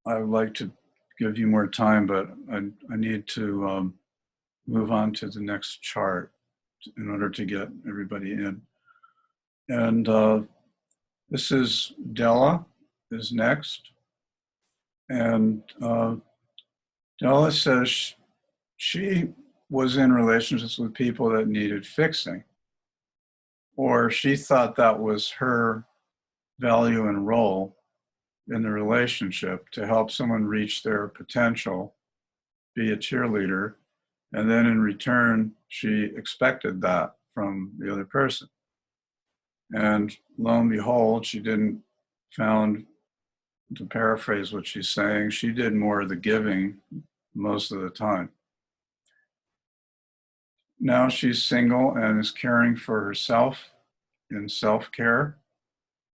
like to give you more time, but I need to move on to the next chart in order to get everybody in. And this is Della is next. And Della says she was in relationships with people that needed fixing, or she thought that was her value and role in the relationship, to help someone reach their potential, be a cheerleader, and then in return, she expected that from the other person. And lo and behold, she didn't found, to paraphrase what she's saying, she did more of the giving most of the time. Now she's single and is caring for herself in self-care,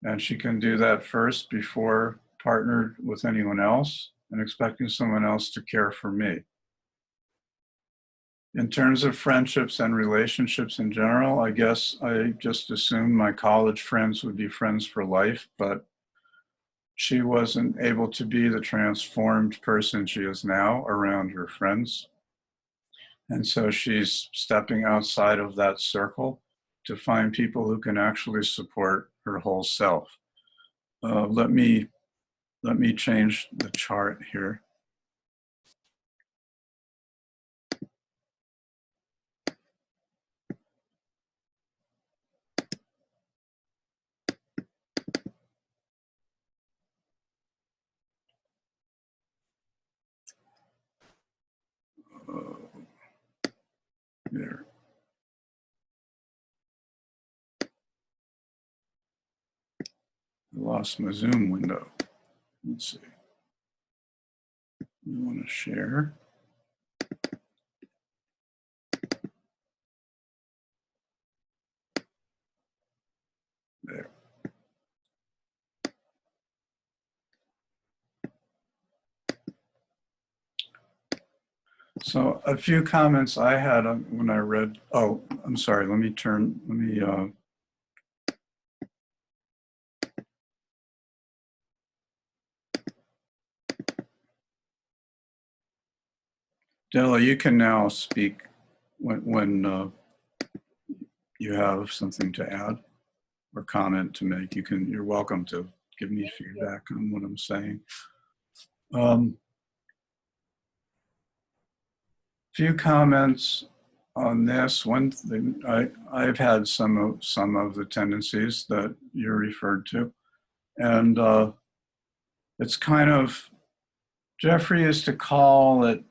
and she can do that first before partnered with anyone else and expecting someone else to care for me. In terms of friendships and relationships in general, I guess I just assumed my college friends would be friends for life, but she wasn't able to be the transformed person she is now around her friends. And so she's stepping outside of that circle to find people who can actually support her whole self. Let me change the chart here. There. I lost my Zoom window. Let's see. We want to share. There. So a few comments I had when I read, oh, I'm sorry, let me Della, you can now speak when you have something to add or comment to make. You're welcome to give me feedback on what I'm saying. Few comments on this. One thing, I've had some of the tendencies that you referred to, and it's kind of, Jeffrey used to call it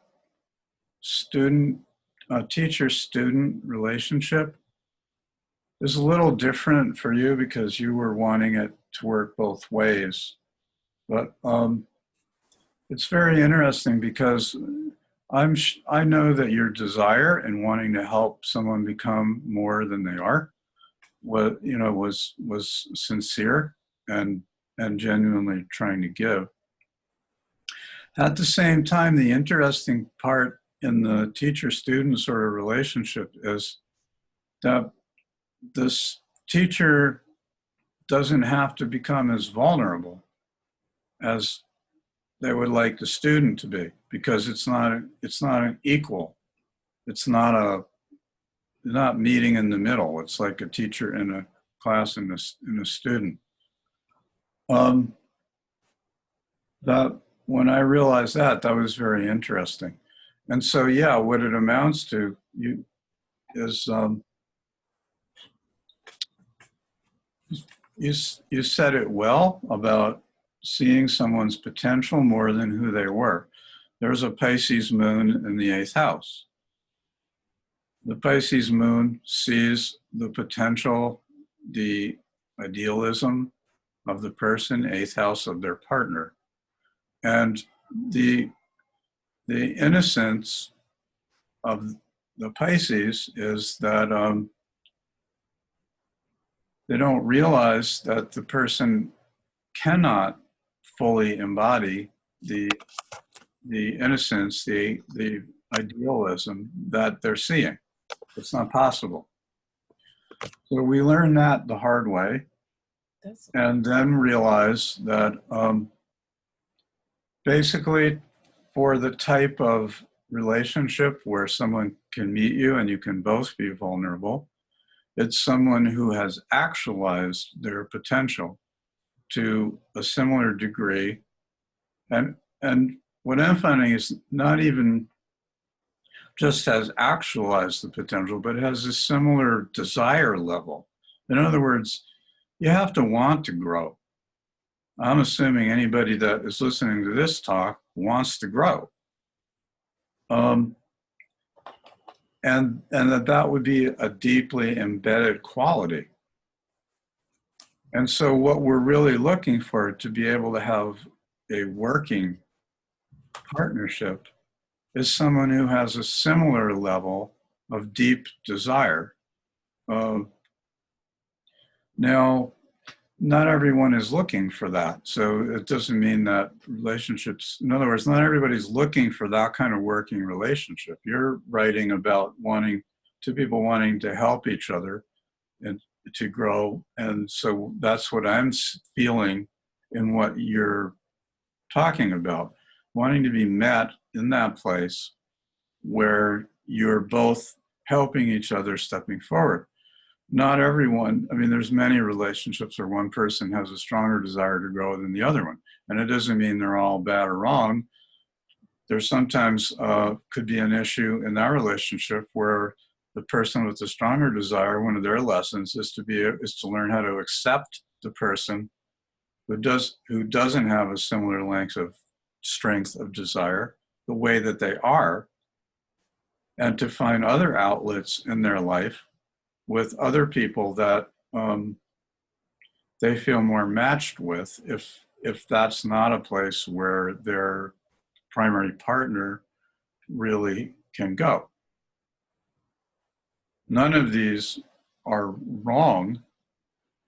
teacher-student relationship. It's a little different for you because you were wanting it to work both ways, but it's very interesting because I know that your desire in wanting to help someone become more than they are, was sincere and genuinely trying to give. At the same time, the interesting part in the teacher-student sort of relationship is that this teacher doesn't have to become as vulnerable as they would like the student to be, because it's not an equal. It's not meeting in the middle. It's like a teacher in a class and a student. That when I realized that was very interesting. And so, yeah, what it amounts to is you said it well about seeing someone's potential more than who they were. There's a Pisces moon in the 8th house. The Pisces moon sees the potential, the idealism of the person, 8th house of their partner. And the innocence of the Pisces is that they don't realize that the person cannot fully embody the innocence, the idealism that they're seeing. It's not possible. So we learn that the hard way, and then realize that basically for the type of relationship where someone can meet you and you can both be vulnerable, it's someone who has actualized their potential to a similar degree. And what I'm finding is not even just has actualized the potential, but has a similar desire level. In other words, you have to want to grow. I'm assuming anybody that is listening to this talk wants to grow. And that would be a deeply embedded quality. And so what we're really looking for to be able to have a working partnership is someone who has a similar level of deep desire. Now, not everyone is looking for that. So it doesn't mean that relationships, in other words, not everybody's looking for that kind of working relationship. You're writing about two people wanting to help each other and to grow. And so that's what I'm feeling in what you're talking about, wanting to be met in that place where you're both helping each other stepping forward. Not everyone, I mean, there's many relationships where one person has a stronger desire to grow than the other one. And it doesn't mean they're all bad or wrong. There sometimes could be an issue in that relationship where the person with the stronger desire, one of their lessons is to learn how to accept the person who doesn't have a similar length of strength of desire, the way that they are, and to find other outlets in their life with other people that they feel more matched with, if that's not a place where their primary partner really can go. None of these are wrong.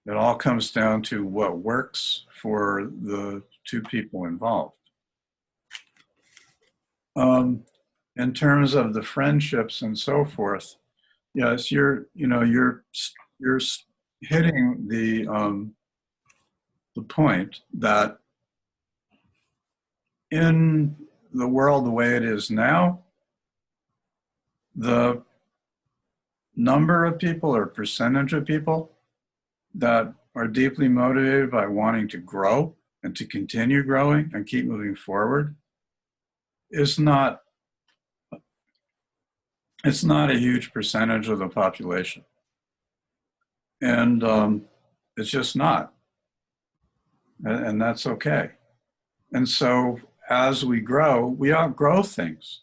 It all comes down to what works for the two people involved. In terms of the friendships and so forth, yes, you're hitting the point that in the world the way it is now, the number of people or percentage of people that are deeply motivated by wanting to grow and to continue growing and keep moving forward is not, it's not a huge percentage of the population. And it's just not. And that's okay. And so as we grow, we outgrow things.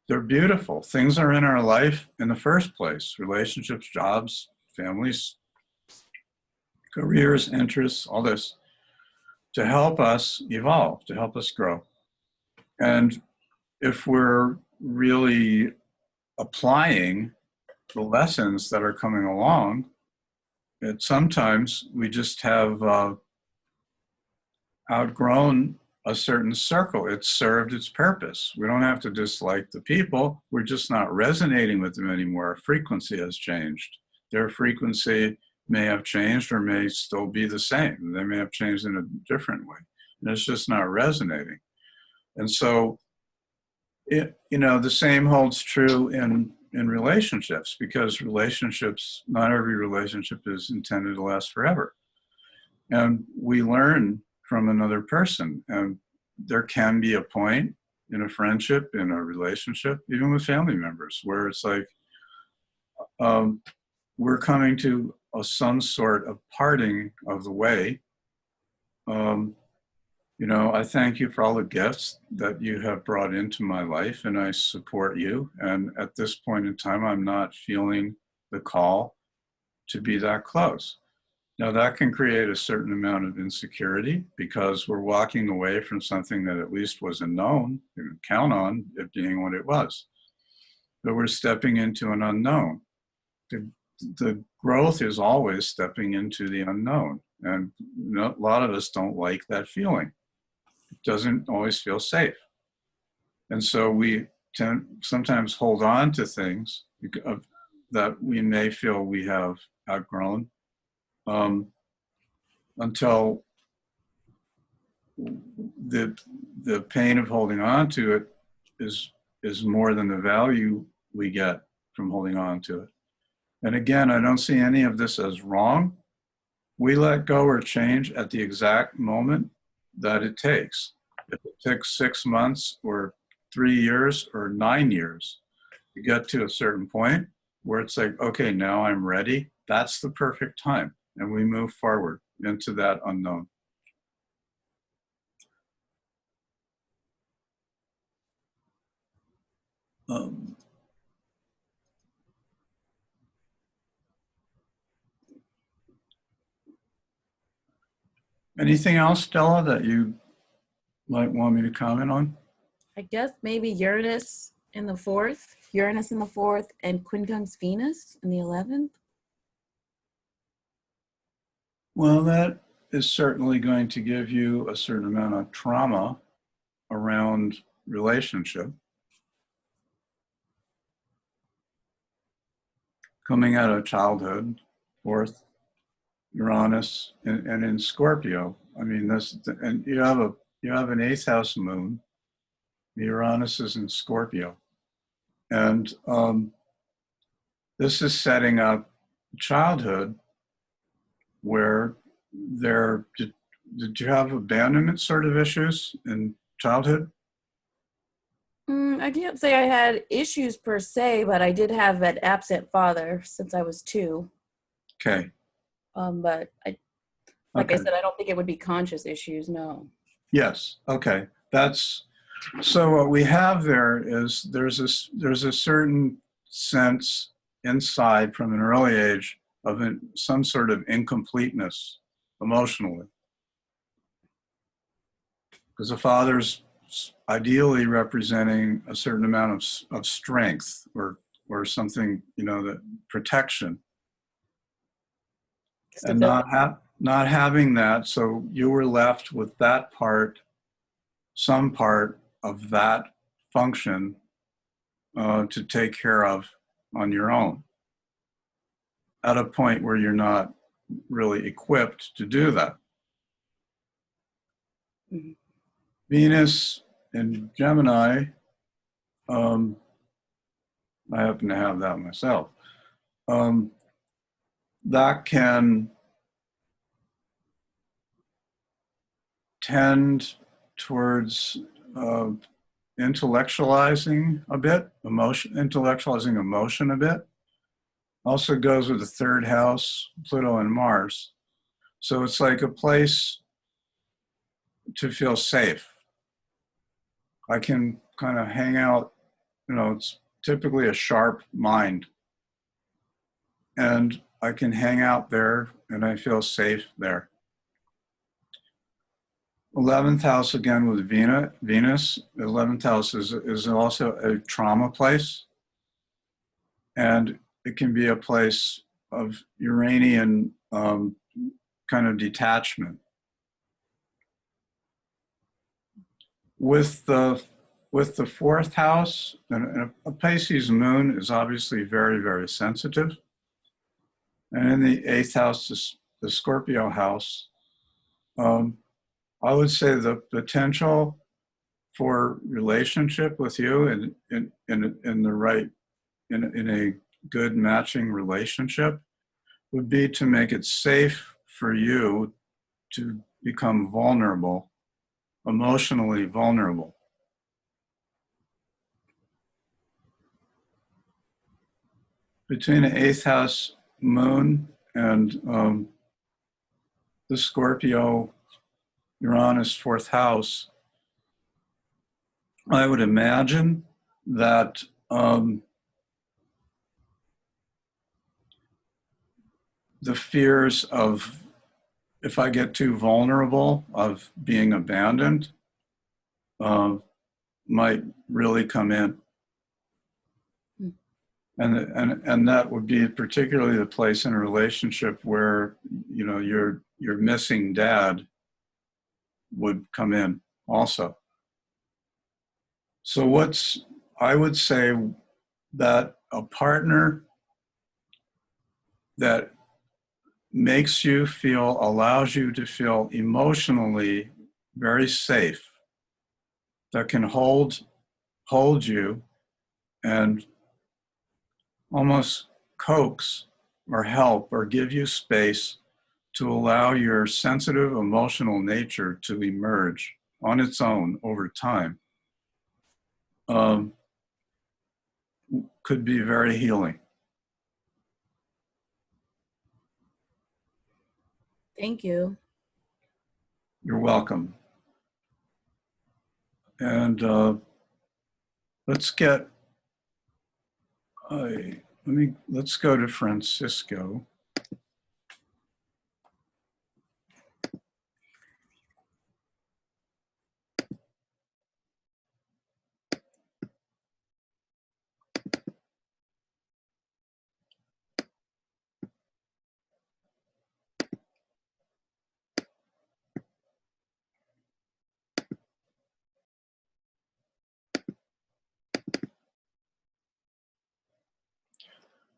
They're beautiful. Things are in our life in the first place: relationships, jobs, families, careers, interests, all this, to help us evolve, to help us grow. And if we're really applying the lessons that are coming along, sometimes we just have outgrown a certain circle. It's served its purpose. We don't have to dislike the people. We're just not resonating with them anymore. Our frequency has changed. Their frequency may have changed or may still be the same. They may have changed in a different way. And it's just not resonating. And so, the same holds true in relationships, because relationships, not every relationship is intended to last forever. And we learn from another person. And there can be a point in a friendship, in a relationship, even with family members, where it's like we're coming to some sort of parting of the way. I thank you for all the gifts that you have brought into my life, and I support you. And at this point in time, I'm not feeling the call to be that close. Now, that can create a certain amount of insecurity because we're walking away from something that at least was a known. You can count on it being what it was. But we're stepping into an unknown. The growth is always stepping into the unknown. And a lot of us don't like that feeling. It doesn't always feel safe. And so we sometimes hold on to things that we may feel we have outgrown. Until the pain of holding on to it is more than the value we get from holding on to it. And again, I don't see any of this as wrong. We let go or change at the exact moment that it takes. If it takes 6 months or 3 years or 9 years to get to a certain point where it's like, okay, now I'm ready, that's the perfect time. And we move forward into that unknown. Anything else, Stella, that you might want me to comment on? I guess maybe Uranus in the fourth, and quincunx Venus in the 11th. Well, that is certainly going to give you a certain amount of trauma around relationship. Coming out of childhood, fourth, Uranus, and in Scorpio. I mean, this, and you have an eighth house moon. The Uranus is in Scorpio, and this is setting up childhood where did you have abandonment sort of issues in childhood? I can't say I had issues per se, but I did have an absent father since I was 2. Okay. But I said, I don't think it would be conscious issues. No. Yes. Okay. So what we have there is there's a certain sense inside from an early age of some sort of incompleteness emotionally, because the father's ideally representing a certain amount of strength or something, that protection, and not having that. So you were left with that part, some part of that function to take care of on your own at a point where you're not really equipped to do that. Mm-hmm. Venus in Gemini, I happen to have that myself. That can tend towards intellectualizing emotion a bit. Also goes with the third house, Pluto and Mars. So it's like a place to feel safe. I can kind of hang out, it's typically a sharp mind. And I can hang out there and I feel safe there. 11th house again with Venus. The 11th house is also a trauma place. And it can be a place of Uranian kind of detachment. With the fourth house, and a Pisces moon is obviously very, very sensitive. And in the eighth house, the Scorpio house, I would say the potential for relationship with you in a good matching relationship would be to make it safe for you to become vulnerable, emotionally vulnerable. Between the eighth house moon and the Scorpio Uranus fourth house, I would imagine that the fears of, if I get too vulnerable, of being abandoned, might really come in. And that would be particularly the place in a relationship where, your missing dad would come in also. So I would say that a partner that allows you to feel emotionally very safe, that can hold you and almost coax or help or give you space to allow your sensitive emotional nature to emerge on its own over time, could be very healing. Thank you. You're welcome. And let's go to Francisco.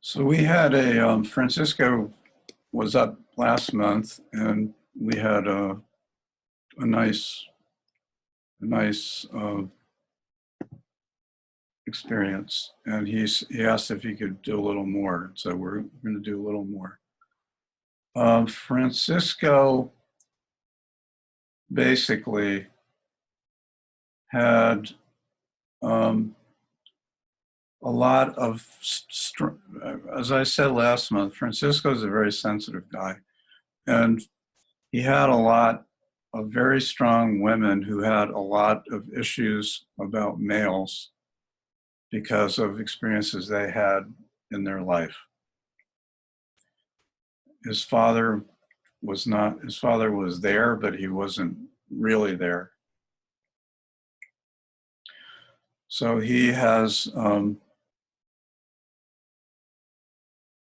So we had Francisco was up last month, and we had a nice experience. And he asked if he could do a little more. So we're going to do a little more. Francisco basically had a lot of, as I said last month, Francisco is a very sensitive guy. And he had a lot of very strong women who had a lot of issues about males because of experiences they had in their life. His father was there, but he wasn't really there. So he has,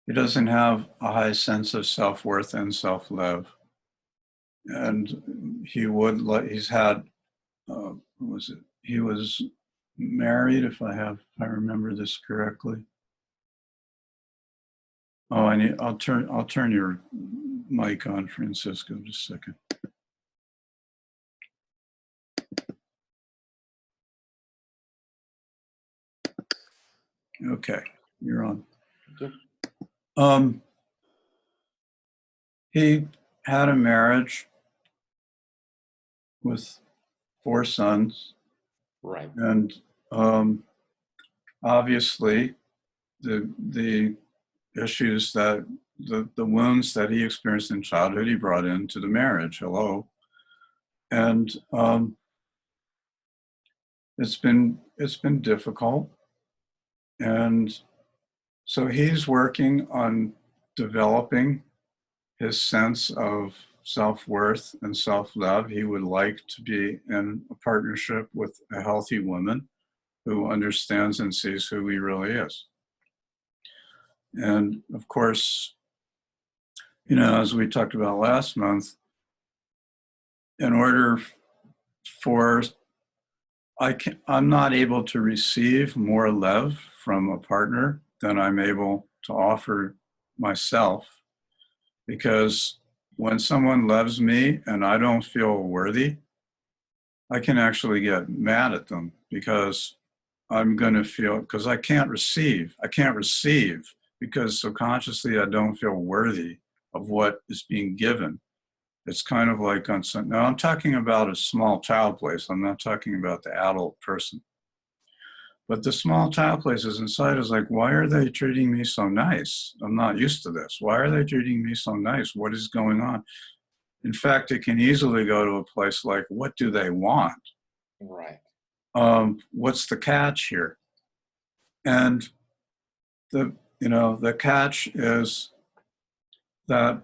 he doesn't have a high sense of self-worth and self-love. And he's had, what was it? He was married, if I remember this correctly. Oh, I'll turn your mic on, Francisco, just a second. Okay, you're on. He had a marriage with 4 sons. Right. And obviously the issues that the wounds that he experienced in childhood, he brought into the marriage. Hello. And it's been difficult. And so he's working on developing his sense of self-worth and self-love. He would like to be in a partnership with a healthy woman who understands and sees who he really is. And of course, you know, as we talked about last month, in order for, I'm not able to receive more love from a partner than I'm able to offer myself, because when someone loves me and I don't feel worthy, I can actually get mad at them because I'm going to feel, because I can't receive because subconsciously I don't feel worthy of what is being given. It's kind of like on some, now I'm talking about a small child place. I'm not talking about the adult person. But the small child places inside is like, why are they treating me so nice? I'm not used to this. Why are they treating me so nice? What is going on? In fact, it can easily go to a place like, what do they want? Right. What's the catch here? And the catch is that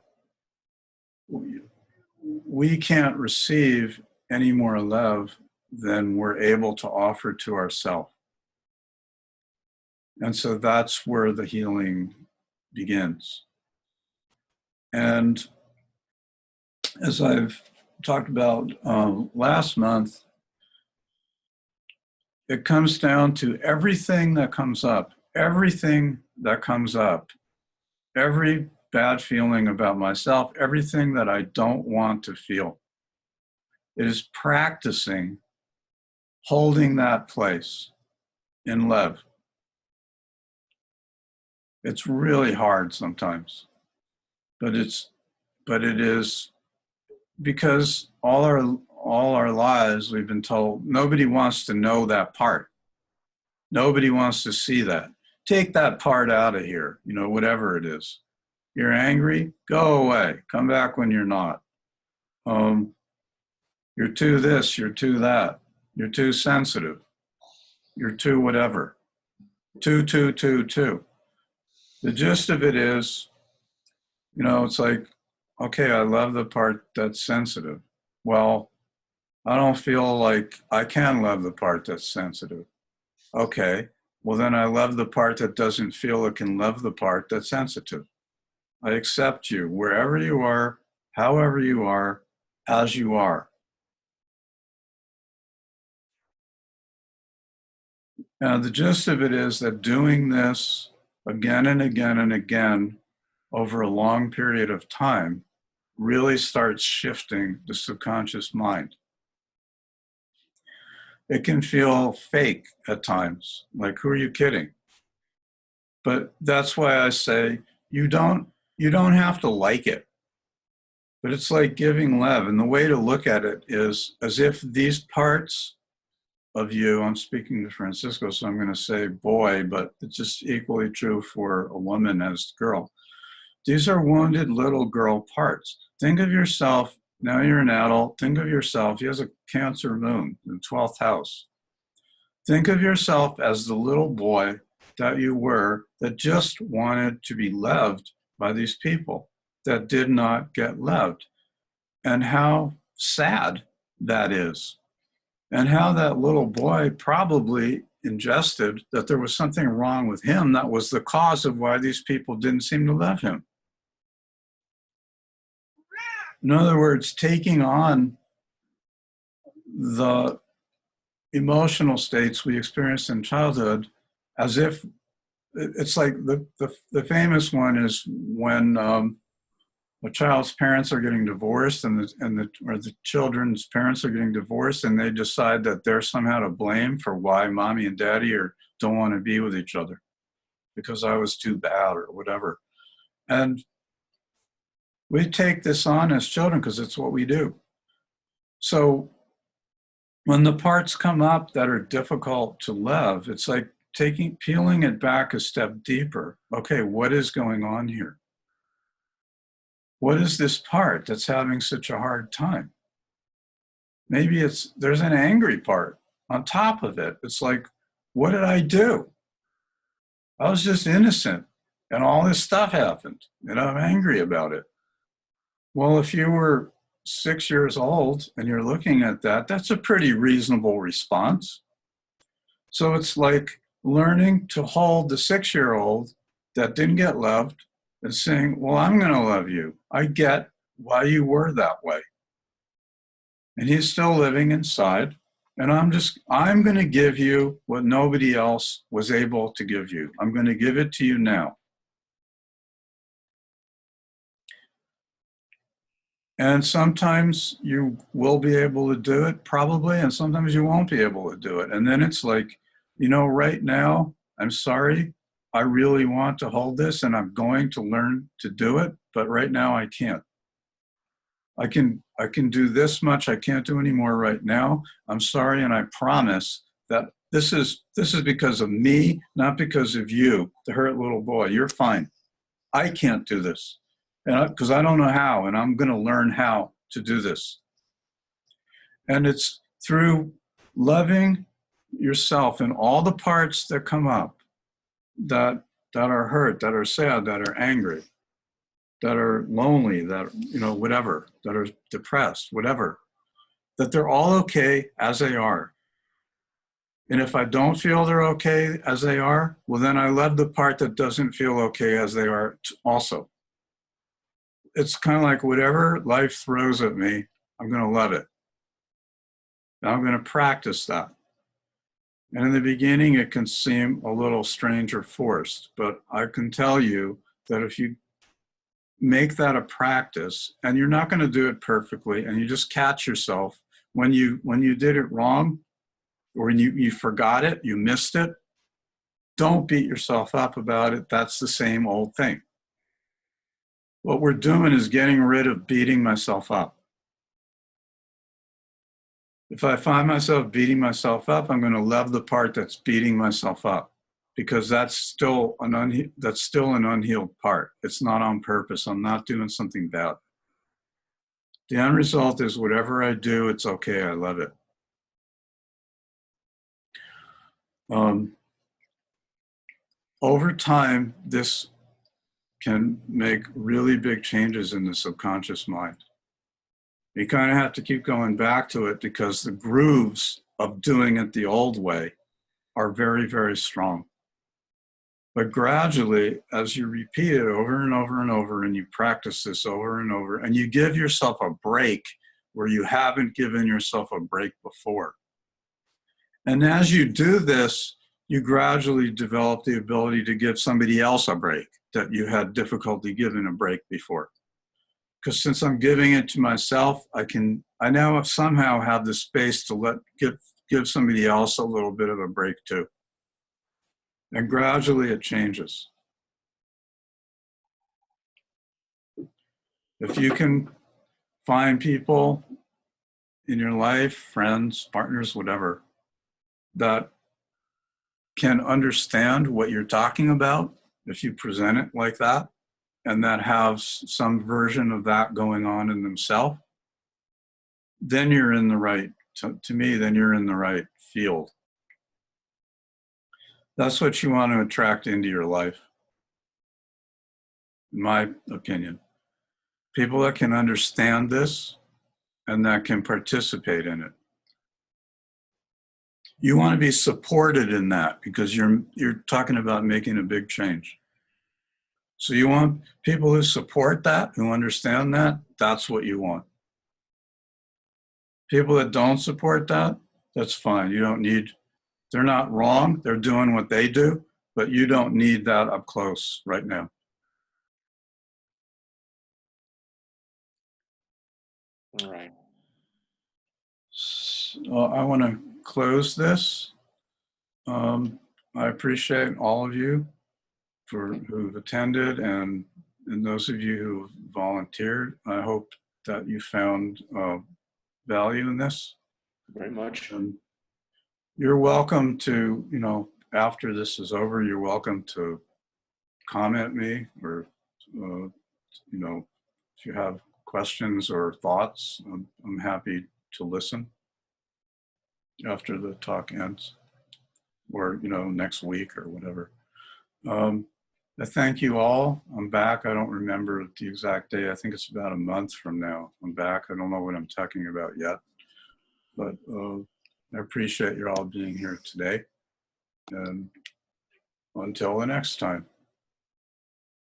we can't receive any more love than we're able to offer to ourselves. And so that's where the healing begins. And as I've talked about last month, it comes down to everything that comes up, every bad feeling about myself, everything that I don't want to feel. It is practicing holding that place in love. It's really hard sometimes, but it is, because all our lives we've been told nobody wants to know that part. Nobody wants to see that. Take that part out of here, whatever it is. You're angry, go away. Come back when you're not. You're too this, you're too that. You're too sensitive. You're too whatever. Too. The gist of it is, it's like, okay, I love the part that's sensitive. Well, I don't feel like I can love the part that's sensitive. Okay, well then I love the part that doesn't feel it can love the part that's sensitive. I accept you wherever you are, however you are, as you are. Now the gist of it is that doing this again and again and again over a long period of time really starts shifting the subconscious mind. It can feel fake at times, like, who are you kidding? But that's why I say you don't have to like it. But it's like giving love. And the way to look at it is as if these parts of you, I'm speaking to Francisco, so I'm going to say boy, but it's just equally true for a woman as girl. These are wounded little girl parts. Think of yourself, now you're an adult, think of yourself, he has a Cancer moon in the 12th house. Think of yourself as the little boy that you were that just wanted to be loved by these people that did not get loved, and how sad that is, and how that little boy probably ingested that there was something wrong with him that was the cause of why these people didn't seem to love him. In other words, taking on the emotional states we experienced in childhood as if it's like the famous one is when a child's parents are getting divorced or the children's parents are getting divorced, and they decide that they're somehow to blame for why mommy and daddy don't want to be with each other because I was too bad or whatever. And we take this on as children because it's what we do. So when the parts come up that are difficult to love, it's like peeling it back a step deeper. Okay, what is going on here? What is this part that's having such a hard time? Maybe there's an angry part on top of it. It's like, what did I do? I was just innocent and all this stuff happened and I'm angry about it. Well, if you were 6 years old and you're looking at that, that's a pretty reasonable response. So it's like learning to hold the 6-year-old that didn't get loved and saying, well, I'm going to love you. I get why you were that way. And he's still living inside. And I'm going to give you what nobody else was able to give you. I'm going to give it to you now. And sometimes you will be able to do it, probably, and sometimes you won't be able to do it. And then it's like, right now, I'm sorry, I really want to hold this and I'm going to learn to do it, but right now I can't. I can do this much, I can't do any more right now. I'm sorry, and I promise that this is because of me, not because of you, the hurt little boy. You're fine. I can't do this. Because I don't know how, and I'm going to learn how to do this. And it's through loving yourself and all the parts that come up that are hurt, that are sad, that are angry, that are lonely, that, whatever, that are depressed, whatever, that they're all okay as they are. And if I don't feel they're okay as they are, well, then I love the part that doesn't feel okay as they are also. It's kind of like whatever life throws at me, I'm going to love it. And I'm going to practice that. And in the beginning, it can seem a little strange or forced, but I can tell you that if you make that a practice, and you're not going to do it perfectly, and you just catch yourself when you did it wrong, or when you forgot it, you missed it, don't beat yourself up about it. That's the same old thing. What we're doing is getting rid of beating myself up. If I find myself beating myself up, I'm going to love the part that's beating myself up, because that's still an unhealed part. It's not on purpose. I'm not doing something bad. The end result is whatever I do, it's okay. I love it. Over time, this can make really big changes in the subconscious mind. You kind of have to keep going back to it because the grooves of doing it the old way are very, very strong. But gradually, as you repeat it over and over and over, and you practice this over and over, and you give yourself a break where you haven't given yourself a break before. And as you do this, you gradually develop the ability to give somebody else a break that you had difficulty giving a break before. Because since I'm giving it to myself, I now somehow have the space to give somebody else a little bit of a break too. And gradually it changes. If you can find people in your life, friends, partners, whatever, that can understand what you're talking about, if you present it like that, and that have some version of that going on in themselves, then you're in the right, to me, then you're in the right field. That's what you want to attract into your life, in my opinion. People that can understand this and that can participate in it. You want to be supported in that because you're talking about making a big change. So you want people who support that, who understand that, that's what you want. People that don't support that, that's fine. You don't need, they're not wrong, they're doing what they do, but you don't need that up close right now. All right. So I want to close this. I appreciate all of you who've attended and those of you who volunteered. I hope that you found value in this. Very much. You're welcome to, after this is over, you're welcome to comment me or, if you have questions or thoughts, I'm happy to listen after the talk ends or, next week or whatever. I thank you all. I'm back. I don't remember the exact day. I think it's about a month from now. I'm back. I don't know what I'm talking about yet, but I appreciate you all being here today. And until the next time,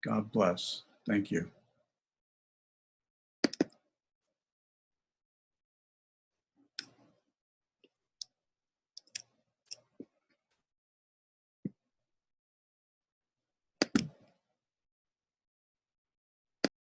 God bless. Thank you.